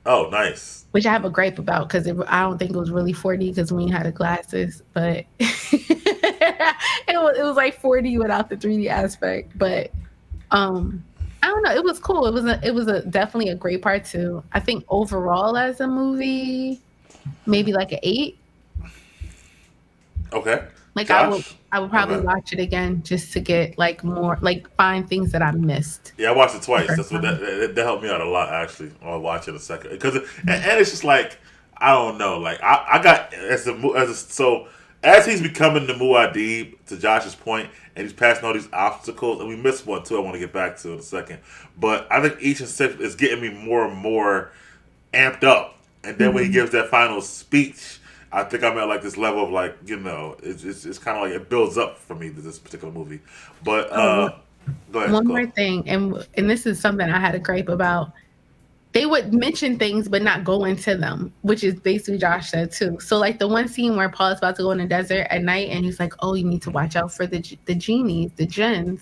Oh, nice. which I have a gripe about because I don't think it was really 4D because we had the glasses, but it was like 4D without the 3D aspect. But I don't know, it was cool. It was definitely a great part too. I think overall as a movie, maybe like an 8. Okay. Like Josh? I would probably Okay. watch it again just to get like more, like find things that I missed. Yeah, I watched it twice. First That's what time. that helped me out a lot actually. I'll watch it a second because and it's just like I don't know. Like I got so as he's becoming the Muad'Dib to Josh's point, and he's passing all these obstacles, and we missed one too. I want to get back to in a second, but I think each step is getting me more and more amped up. And then when he Mhm. gives that final speech, I think I'm at like this level of like it's kind of like it builds up for me to this particular movie. But Oh, go ahead, one go. more thing, and this is something I had a gripe about. They would mention things but not go into them, which is basically Josh said too. So like the one scene where Paul's about to go in the desert at night, and he's like, "Oh, you need to watch out for the genies, the jinns."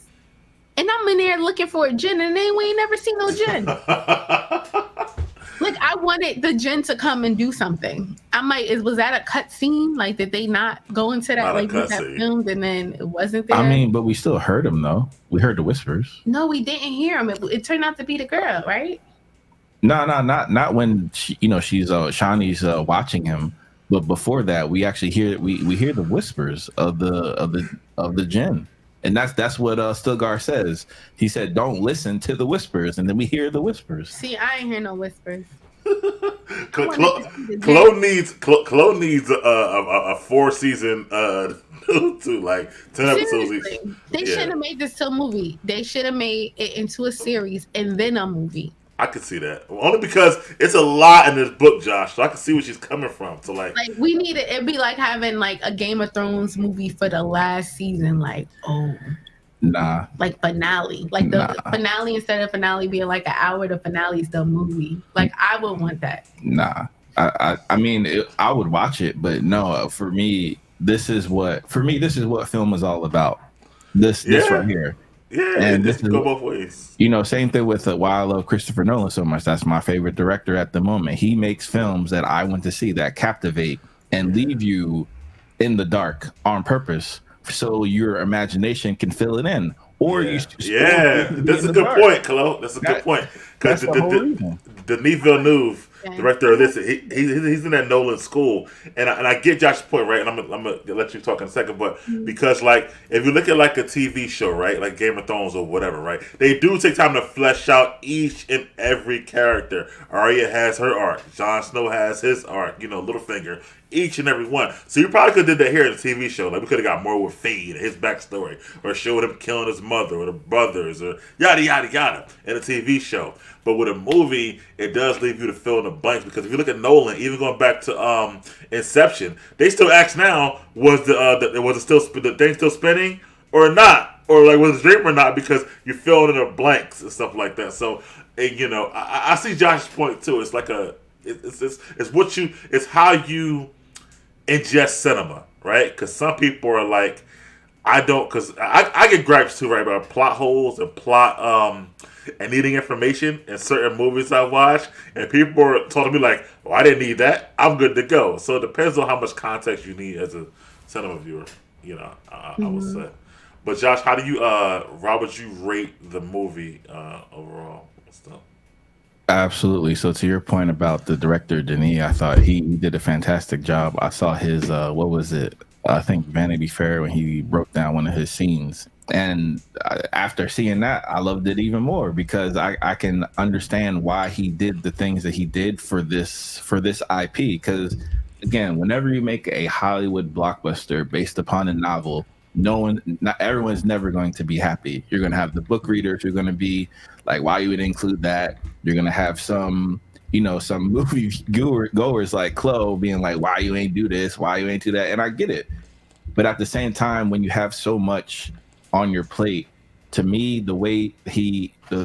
And I'm in there looking for a jinn, and we ain't never seen no jinn. Like I wanted the jinn to come and do something. I'm like, was that a cut scene? Like, did they not go into that? Not a Like, was that cutscene. filmed and then it wasn't I there? mean, but we still heard him though. We heard the whispers. No, we didn't hear him. It turned out to be the girl, right? No, not when she's Shawnee's watching him. But before that, we actually hear we hear the whispers of the jinn, and that's what Stilgar says. He said, "Don't listen to the whispers," and then we hear the whispers. See, I ain't hear no whispers. Chloe needs a 4-season to like 10 episodes each. Seriously, they Yeah. shouldn't have made this to a movie. They should have made it into a series and then a movie. I could see that only because it's a lot in this book, Josh. So I can see where she's coming from. So like, Like we need it. It'd be like having like a Game of Thrones movie for the last season. Like Nah, like finale, like the Nah. finale instead of finale being like an hour. The finale is the movie. Like I would want that. nah. I mean, I would watch it, but no. For me, this is what film is all about. This Yeah. right here. yeah, And this this can is go both ways. Same thing with why I love Christopher Nolan so much. That's my favorite director at the moment. He makes films that I want to see, that captivate and leave you in the dark on purpose, so your imagination can fill it in. Or you Yeah, that's a good point, Chloe. That's a good point. Because That's the whole reason. Denis Villeneuve, Yeah. director of this, he's in that Nolan school, and I get Josh's point, right? And I'm gonna let you talk in a second, but because like if you look at like a TV show, right, like Game of Thrones or whatever, right, they do take time to flesh out each and every character. Arya has her arc, Jon Snow has his arc, Littlefinger. Each and every one. So you probably could have did that here in the TV show. Like we could have got more with Fade, his backstory, or showed him killing his mother or the brothers, or yada yada yada in a TV show. But with a movie, it does leave you to fill in the blanks because if you look at Nolan, even going back to Inception, they still ask now was the thing still spinning or not, or like was it a dream or not, because you're filling in the blanks and stuff like that. So I see Josh's point too. It's like it's how you in just cinema, right? Because some people are like, I don't, because I get gripes too, right, about plot holes and plot and needing information in certain movies I watch, and people are telling me like, "Oh, I didn't need that. I'm good to go." So it depends on how much context you need as a cinema viewer. I would Mhm. say. But Josh, how do you Rob, would you rate the movie overall? Stuff. Absolutely. So to your point about the director Denis, I thought he did a fantastic job. I saw his what was it? I think Vanity Fair when he broke down one of his scenes. And after seeing that, I loved it even more because I can understand why he did the things that he did for this IP. Because again, whenever you make a Hollywood blockbuster based upon a novel, not everyone's never going to be happy. You're going to have the book readers who are going to be like, why you would include that? You're going to have some movie goers like Chloe being like, why you ain't do this? Why you ain't do that? And I get it. But at the same time, when you have so much on your plate, to me, the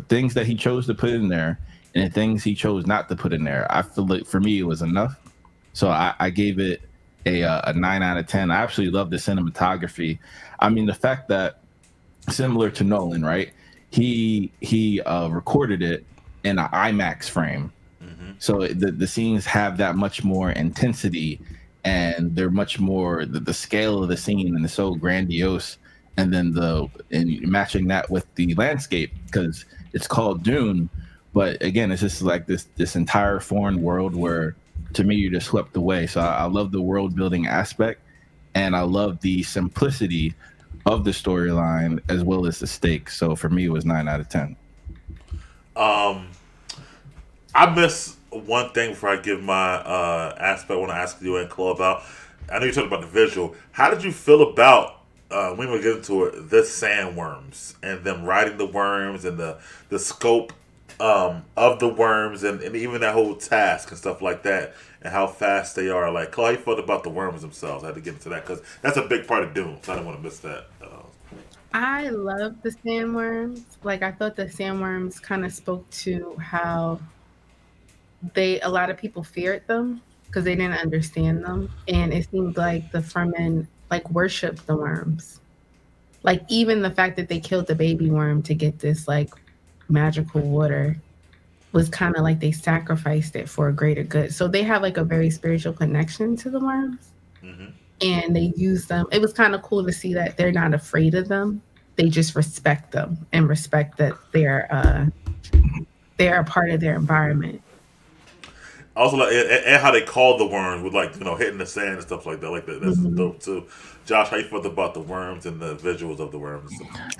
things that he chose to put in there and the things he chose not to put in there, I feel like for me, it was enough. So I gave it a 9 out of 10. I absolutely love the cinematography. I mean, the fact that similar to Nolan, right? He recorded it in an IMAX frame, so the scenes have that much more intensity, and they're much more the scale of the scene and it's so grandiose. And then matching that with the landscape because it's called Dune, but again, it's just like this entire foreign world where to me you're just swept away. So I love the world building aspect, and I love the simplicity of the storyline as well as the stakes. So for me, it was 9 out of 10. Um, I miss one thing before I give my aspect. I want to ask you and Chloe about. I know you talked about the visual. How did you feel about when we get into it, the sandworms and them riding the worms and the scope of the worms and even that whole task and stuff like that and how fast they are. Like, Chloe, how you felt about the worms themselves? I had to get into that because that's a big part of Doom, so I didn't want to miss that. I love the sandworms. Like I thought the sandworms kind of spoke to how a lot of people feared them because they didn't understand them, and it seemed like the Fremen like worshipped the worms. Like even the fact that they killed the baby worm to get this like magical water was kind of like they sacrificed it for a greater good. So they have like a very spiritual connection to the worms, Mm-hmm. and they use them. It was kind of cool to see that they're not afraid of them. They just respect them and respect that they're a part of their environment. Also, like, and how they call the worms with like hitting the sand and stuff like that. Like that, that's Mhm. dope too. Josh, how you felt about the worms and the visuals of the worms?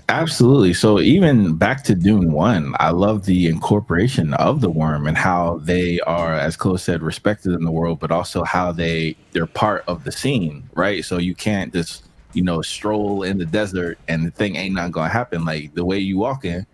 Absolutely. So even back to Dune 1, I love the incorporation of the worm and how they are, as Chloe said, respected in the world, but also how they're part of the scene, right? So you can't just, stroll in the desert and the thing ain't not gonna happen. Like the way you walk in,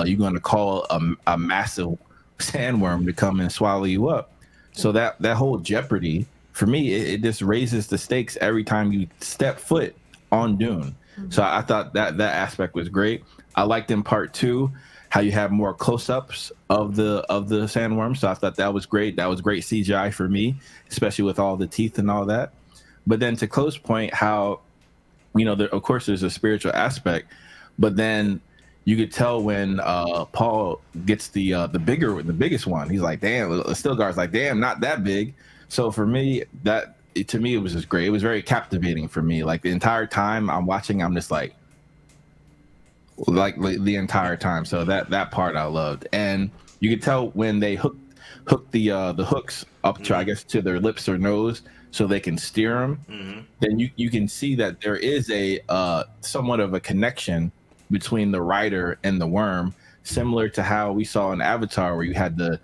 you're gonna call a massive sandworm to come and swallow you up. So that whole jeopardy for me, it just raises the stakes every time you step foot on Dune. So I thought that aspect was great. I liked in part two how you have more close-ups of the sandworm. So I thought that was great. That was great CGI for me, especially with all the teeth and all that. But then to Chloe's point, how of course there's a spiritual aspect, but then you could tell when Paul gets the biggest one. He's like, damn. Stilgar's like, damn, not that big. So for me, to me it was just great. It was very captivating for me. Like the entire time I'm watching, I'm just like the entire time. So that part I loved, and you could tell when they hook the hooks up to, I guess, to their lips or nose so they can steer them. Mm-hmm. Then you can see that there is a somewhat of a connection between the rider and the worm, similar to how we saw in Avatar, where you had the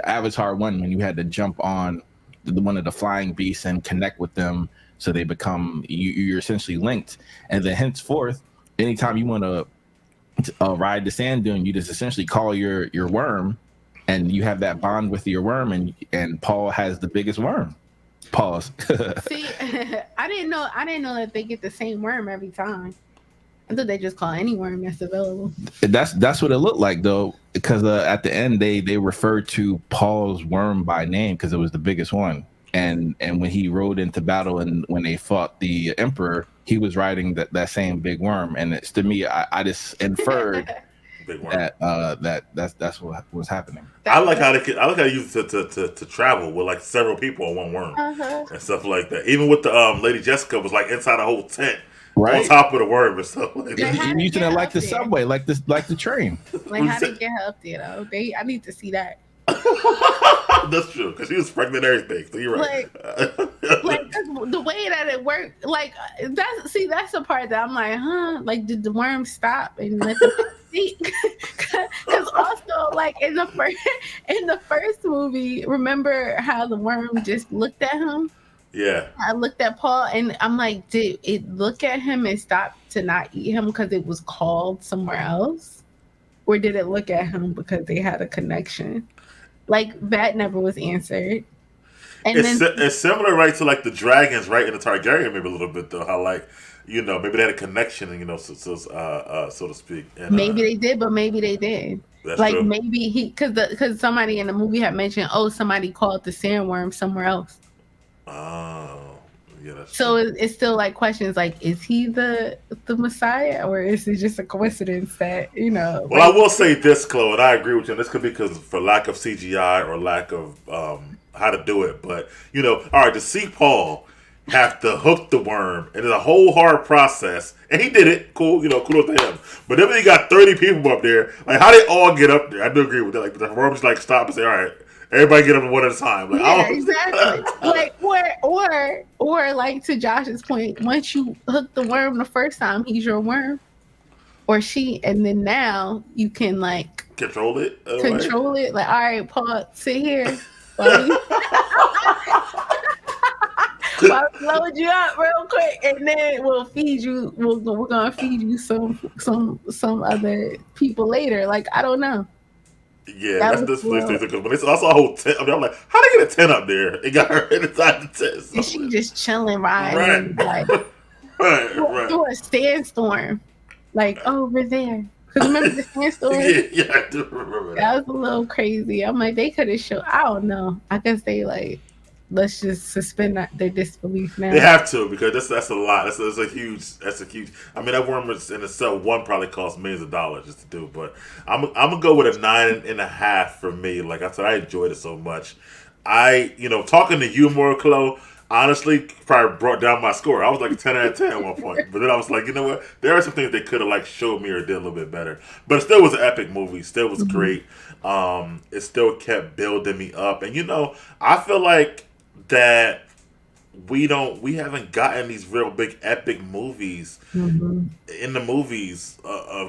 Avatar 1 when you had to jump on one of the flying beasts and connect with them, so they become you're essentially linked. And then henceforth, anytime you want to ride the sand dune, you just essentially call your worm, and you have that bond with your worm, and Paul has the biggest worm. Pause. See, I didn't know that they get the same worm every time. I thought they just call any worm that's available. That's what it looked like though, because at the end they referred to Paul's worm by name because it was the biggest one. and when he rode into battle and when they fought the emperor, he was riding that same big worm. And it's, to me, I just inferred Big worm. that's what was happening. I like how they use it to travel with like several people on one worm and stuff like that. Even with the Lady Jessica was like inside a whole tent on Right? top of the worm and stuff like Yeah, that. how You're to using get it like up the there. subway, like the train. Like, how to get her up there, though? I need to see that. That's true because she was pregnant and everything. So you're right. Like the way that it worked, like that's the part that I'm like, huh? Like, did the worm stop and let the see? Because also, like in the first movie, remember how the worm just looked at him? Yeah. I looked at Paul, and I'm like, did it look at him and stop to not eat him because it was called somewhere else, or did it look at him because they had a connection? Like that never was answered. And It's similar, right, to like the dragons, right, in the Targaryen, maybe a little bit though. How like maybe they had a connection, so to speak. And, maybe they did, but maybe they did. that's Like true. maybe because somebody in the movie had mentioned, oh, somebody called the sandworm somewhere else. Oh, yeah, that's So true. it's still like questions like, is he the Messiah, or is it just a coincidence that Well, like, I will say this, Chloe, and I agree with you. And this could be because for lack of CGI or lack of how to do it. But all right, to see Paul have to hook the worm, and it's a whole hard process, and he did it. Cool, kudos to him. But then when you got 30 people up there, like how they all get up there? I do agree with that. Like the worm just like stop and say, all right. Everybody get up one at a time. Like, yeah, exactly. Like, or like to Josh's point, once you hook the worm the first time, he's your worm or she, and then now you can like control it. control it. Like, all right, Paul, sit here. While we load you up real quick, and then we'll feed you. We're gonna feed you some other people later. Like, I don't know. Yeah, That that's was this police wild. station. Because when it's also a whole tent, I'm like, how they get a tent up there? It got her inside the tent. And she just chilling, riding, like right. through a sandstorm, like over there. Because remember the sandstorm? Yeah, I do remember That that. was a little crazy. I'm like, they could have showed. I don't know. I guess they like, let's just suspend their disbelief now. They have to because that's a lot. That's a huge. I mean, that worm is in itself one probably cost millions of dollars just to do. But I'm gonna go with a 9.5 for me. Like I said, I enjoyed it so much. Talking to you more, Chloe, honestly, probably brought down my score. I was like a 10 out of 10 at one point. But then I was like, you know what? There are some things they could have like showed me or did a little bit better. But it still was an epic movie. Still was great. It still kept building me up. And I feel like that we haven't gotten these real big epic movies in the movies,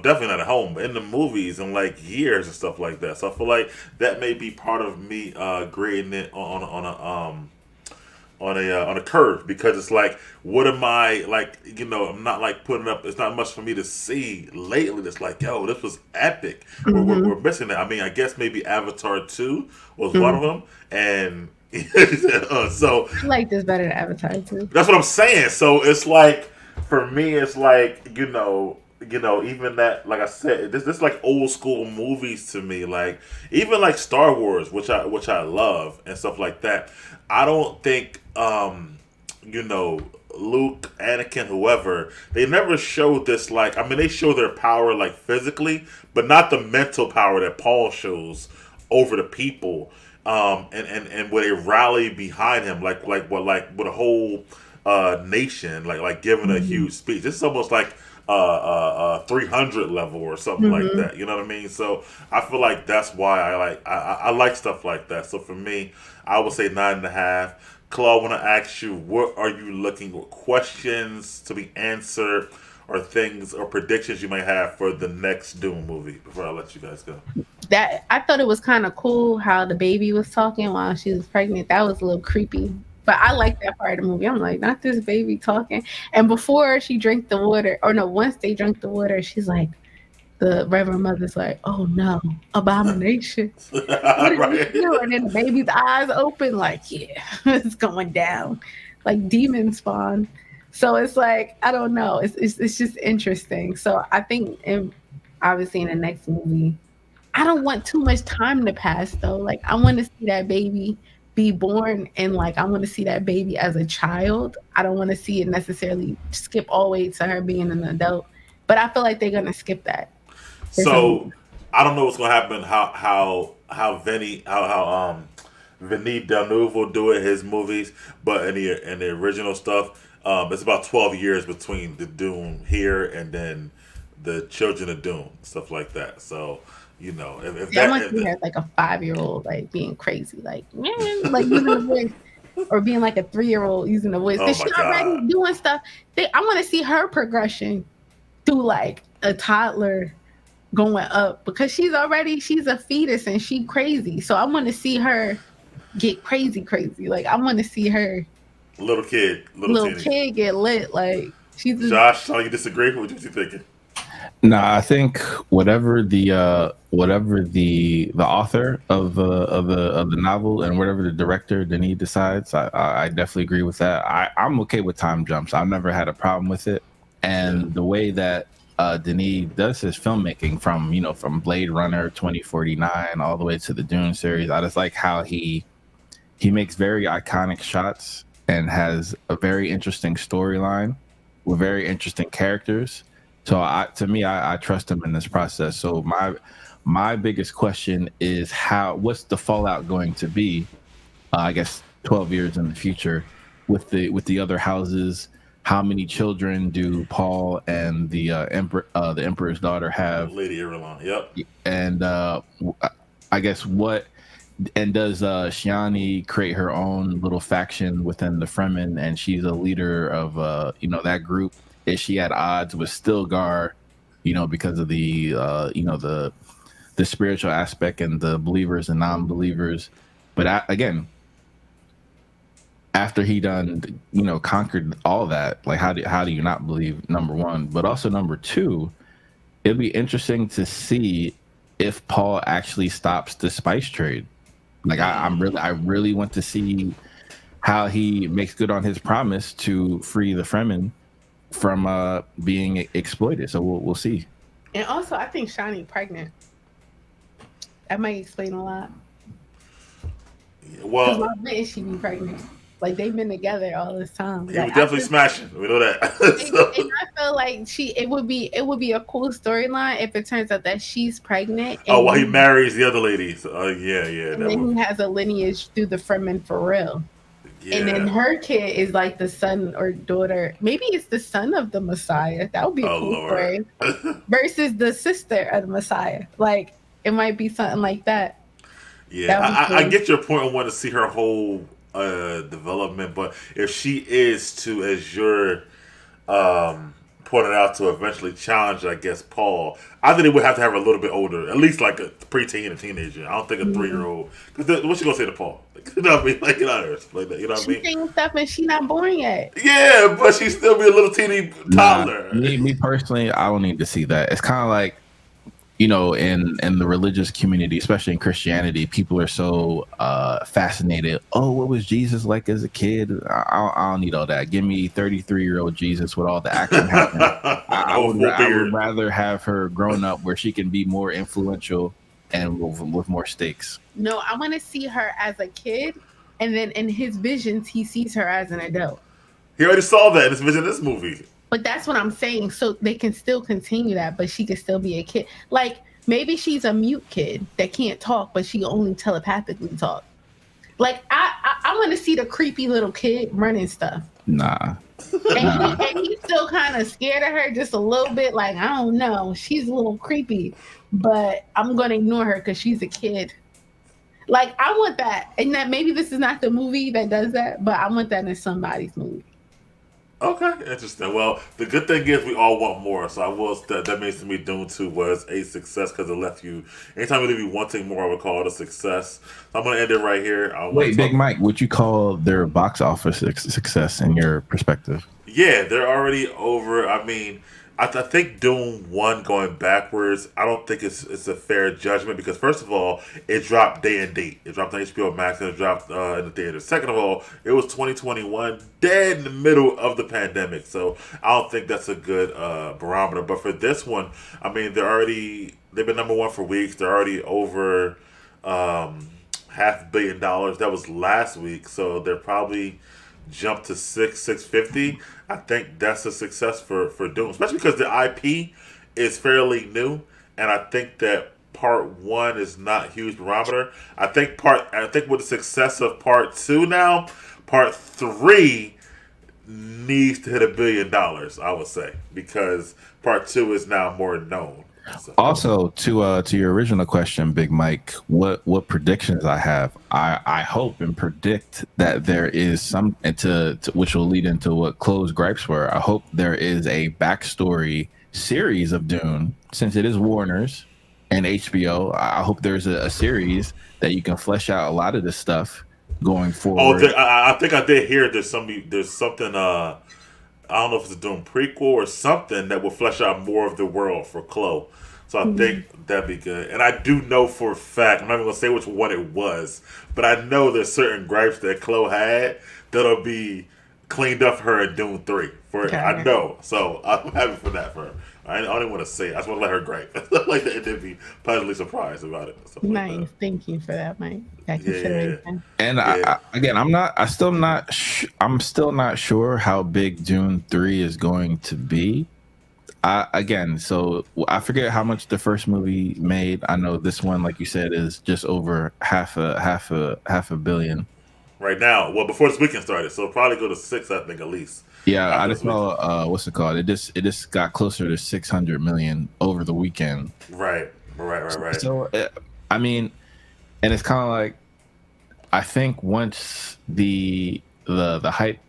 definitely not at home, but in the movies in like years and stuff like that. So I feel like that may be part of me grading it on a curve because it's like, what am I like? I'm not like putting up. It's not much for me to see lately. That's like, yo, this was epic. We're missing that. I mean, I guess maybe Avatar 2 was one of them, and so I like this better than Avatar too. that's what I'm saying. So it's like, for me, it's like even that, like I said, this like old school movies to me. Like even like Star Wars, which I love and stuff like that. I don't think Luke, Anakin, whoever, they never showed this. Like, I mean, they show their power like physically, but not the mental power that Paul shows over the people. And where they rally behind him, like with a whole nation, like giving a huge speech. This is almost like 300 level or something like that. You know what I mean? So I feel like that's why I like stuff like that. So for me, I would say 9.5. Claude, I want to ask you, what are you looking for? Questions to be answered, or things or predictions you might have for the next Dune movie before I let you guys go? That I thought it was kind of cool how the baby was talking while she was pregnant. That was a little creepy, but I like that part of the movie. I'm like, not this baby talking. And before she drank the water, or no, once they drank the water, she's like, the Reverend Mother's like, oh no, abomination. What did we Right. do? And then the baby's eyes open, like, yeah, it's going down, like demon spawn. So it's like, I don't know. It's just interesting. So I think, obviously in the next movie, I don't want too much time to pass though. Like I want to see that baby be born and like I want to see that baby as a child. I don't want to see it necessarily skip all the way to her being an adult. But I feel like they're gonna skip that for some So reason. I don't know what's gonna happen. How Vinny Villeneuve will do it his movies, but in the original stuff, it's about 12 years between the Dune here and then the Children of Dune, stuff like that. So if Yeah, I that want to see her as like a 5-year-old, like being crazy, like like using the voice, or being like a 3-year-old using the voice oh because my she already god, doing stuff. I want to see her progression through like a toddler going up because she's a fetus and she crazy. So I want to see her get crazy, crazy. Like I want to see her little kid, little little teenager. kid get lit. Like she's a, Josh, how you disagree? What you thinking? No, I think whatever the author of the novel and whatever the director Denis decides, I definitely agree with that. I'm okay with time jumps. I've never had a problem with it, Yeah, and the way that Denis does his filmmaking from Blade Runner 2049 all the way to the Dune series, I just like how he makes very iconic shots and has a very interesting storyline with very interesting characters. So to me, I trust him in this process. So my biggest question is what's the fallout going to be? I guess 12 years in the future with the other houses. How many children do Paul and the emperor's daughter have? Lady Irulan. Yep. And I guess does Shiani create her own little faction within the Fremen, and she's a leader of that group? Is she at odds with Stilgar, because of the spiritual aspect and the believers and non-believers? But again, after he done conquered all that, like how do you not believe? Number one, but also number two, it'll be interesting to see if Paul actually stops the spice trade. Like I really want to see how he makes good on his promise to free the Fremen from being exploited. So we'll see. and also I think Shani pregnant. That might explain a lot. Because why Well, wouldn't she be pregnant? Like they've been together all this time. he was Like definitely smashing. We know that. So, and I feel like it would be a cool storyline if it turns out that she's pregnant oh, well, he marries the other ladies. Oh, yeah, yeah, and that then would, he has a lineage through the Fremen for real. And then yeah. her kid is like the son or daughter. Maybe it's the son of the Messiah. That would be a Oh cool Lord. story. Versus the sister of the Messiah. Like it might be something like that. Yeah, That would be I cool. get your point. I want to see her whole development, but if she is to, as you're pointed out, to eventually challenge, I guess, Paul, I think they would have to have her a little bit older, at least like a preteen and a teenager. I don't think a Mhm. 3-year-old. Because what's she gonna say to Paul? Like, you know what I mean? Like, get out of here, like that. You know what I She's mean? saying stuff and she's not born yet. Yeah, but she still be a little teeny Nah, toddler. me personally, I don't need to see that. It's kind of like in the religious community, especially in Christianity, people are so fascinated. Oh, what was Jesus like as a kid? I don't need all that. Give me 33-year-old Jesus with all the action happening. I Or would full I would beard. rather have her grown up where she can be more influential and with more stakes. No, I want to see her as a kid, and then in his visions, he sees her as an adult. He already saw that in his vision in this movie. But that's what I'm saying. So they can still continue that, but she can still be a kid. Like maybe she's a mute kid that can't talk, but she can only telepathically talk. Like I want to see the creepy little kid running stuff, Nah, and he's still kind of scared of her just a little bit. Like I don't know, she's a little creepy, but I'm gonna ignore her because she's a kid. Like I want that, and that maybe this is not the movie that does that, but I want that in somebody's movie. Okay, interesting. Well, the good thing is we all want more, so I will. That means to me, Dune 2 was a success because it left you. Anytime you leave you wanting more, I would call it a success. So I'm gonna end it right here. I want wait, to Big talk. Mike, would you call their box office success in your perspective? Yeah, they're already over. I mean, I think Doom 1 going backwards, I don't think it's a fair judgment because, first of all, it dropped day and date. It dropped on HBO Max and it dropped in the theater. Second of all, it was 2021, dead in the middle of the pandemic. So I don't think that's a good barometer. But for this one, I mean, they've been number one for weeks. They're already over. Um, $500 million. That was last week, so they're probably jumped to 650. I think that's a success for Dune, especially because the IP is fairly new, and I think that part one is not a huge barometer. I think with the success of part two now, part three needs to hit $1 billion. I would say because part two is now more known. So. Also, to your original question, Big Mike, what predictions I have? I hope and predict that there is some, and to which will lead into what Chloe's gripes were. I hope there is a backstory series of Dune, since it is Warner's and HBO. I hope there's a series that you can flesh out a lot of this stuff going forward. I think I did hear there's something. I don't know if it's a Dune prequel or something that will flesh out more of the world for Chloe. So I think that'd be good. And I do know for a fact, I'm not even going to say which one it was, but I know there's certain gripes that Chloe had that'll be cleaned up for her in Dune 3. I know. So I'm happy for that for her. I don't even want to say it. I just want to let her gripe. Like that, they'd be pleasantly surprised about it. Nice. Like Thank you for that, Mike. That consideration. And I'm still not sure how big Dune 3 is going to be. So I forget how much the first movie made. I know this one, like you said, is just over half a billion right now. Well, before this weekend started, so it'll probably go to 6, I think, at least. Yeah, I just know what's it called? It just got closer to 600 million over the weekend. Right. So I mean, and it's kind of like, I think once the hype,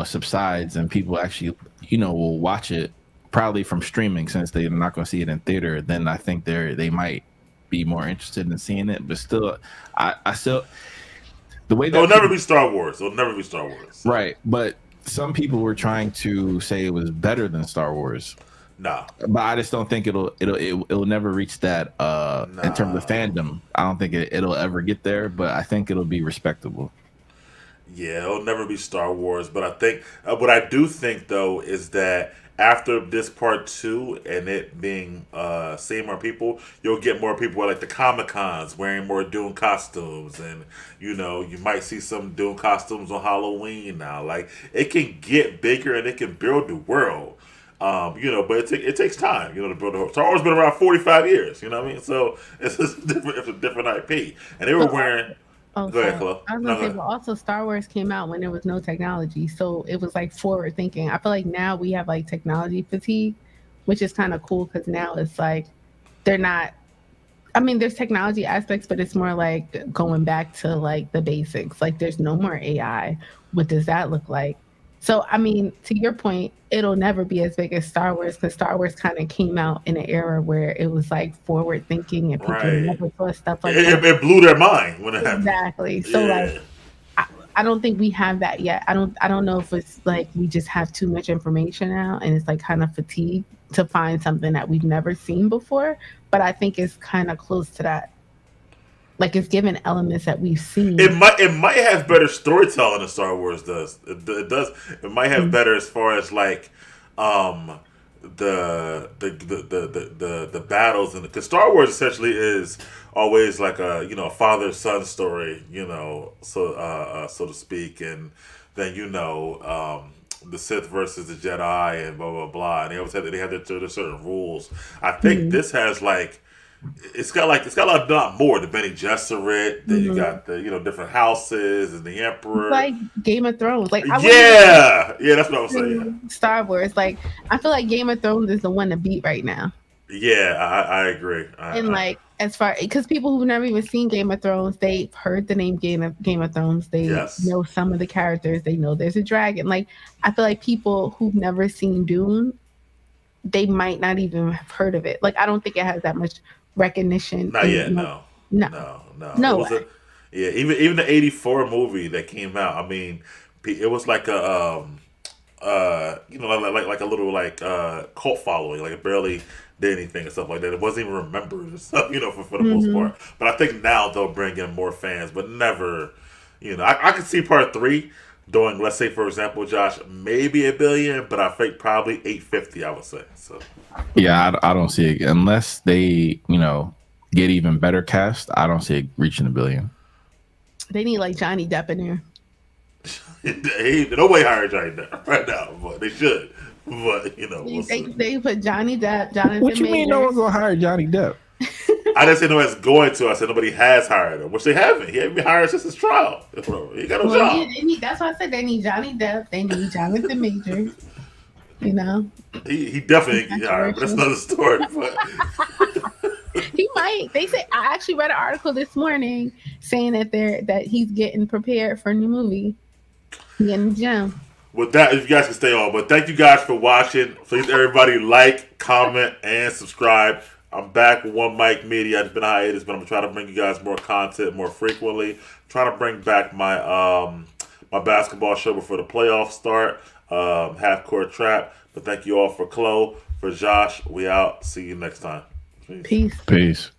subsides and people actually, will watch it probably from streaming, since they're not going to see it in theater, then I think they might be more interested in seeing it. But still, I still, the way that it'll never be Star Wars. It'll never be Star Wars. Right, but some people were trying to say it was better than Star Wars. Nah, but I just don't think it'll never reach that in terms of fandom. I don't think it'll ever get there, but I think it'll be respectable. Yeah, it'll never be Star Wars, but I think what I do think though is that after this part 2 and it being seeing more people, you'll get more people at like the Comic Cons wearing more Dune costumes, and you might see some Dune costumes on Halloween now. Like it can get bigger and it can build the world, but it takes time, to build the world. Star Wars been around 45 years, you know what I mean? So it's a different IP, and they were wearing. Oh, go ahead, Chloe. I was gonna say, but also Star Wars came out when there was no technology, so it was like forward thinking. I feel like now we have like technology fatigue, which is kind of cool because now it's like they're not. I mean, there's technology aspects, but it's more like going back to like the basics. Like, there's no more AI. What does that look like? So, I mean, to your point, it'll never be as big as Star Wars because Star Wars kind of came out in an era where it was like forward thinking and people never saw stuff like that. It blew their mind when it happened. Exactly. So like, I don't think we have that yet. I don't know if it's like we just have too much information now and it's like kind of fatigued to find something that we've never seen before. But I think it's kind of close to that. Like it's given elements that we've seen. It might have better storytelling than Star Wars does. It does. It might have better as far as like the battles, and because Star Wars essentially is always like a father son story, so to speak, and then the Sith versus the Jedi and blah blah blah, and they always have their certain rules. I think this has like. It's got a lot more. The Bene Gesserit, then you got the different houses and the Emperor. It's like Game of Thrones. Like that's what I was saying. Star Wars, like I feel like Game of Thrones is the one to beat right now. Yeah, I agree. As far because people who've never even seen Game of Thrones, they've heard the name Game of Thrones. They know some of the characters. They know there's a dragon. Like I feel like people who've never seen Dune, they might not even have heard of it. Like I don't think it has that much recognition. Not yet. No. Even the '84 movie that came out. I mean, it was like a like a little like cult following. Like it barely did anything and stuff like that. It wasn't even remembered and stuff. For the most part. But I think now they'll bring in more fans, but never. I could see part 3 doing, let's say, for example, Josh, maybe $1 billion, but I think probably 850. I would say so. Yeah, I don't see it unless they, get even better cast. I don't see it reaching $1 billion. They need like Johnny Depp in there. Nobody hired Johnny Depp right now, but they should. But we'll they put Johnny Depp, Jonathan What you mean no one's Majors. gonna hire Johnny Depp? I didn't say nobody's going to. I said nobody has hired him, which they haven't. He hasn't been hired since his trial. He got no job. That's why I said they need Johnny Depp. They need Jonathan Majors. He definitely ain't get hired, but that's another story. But He might. They say I actually read an article this morning saying that he's getting prepared for a new movie. He in the gym. with that, if you guys can stay on. But thank you guys for watching. Please, everybody, like, comment, and subscribe. I'm back with One Mic Media. It's been a hiatus, but I'm trying to bring you guys more content more frequently. Trying to bring back my my basketball show before the playoffs start. Half Court Trap. But thank you all for Chloe, for Josh. We out. See you next time. Peace. Peace.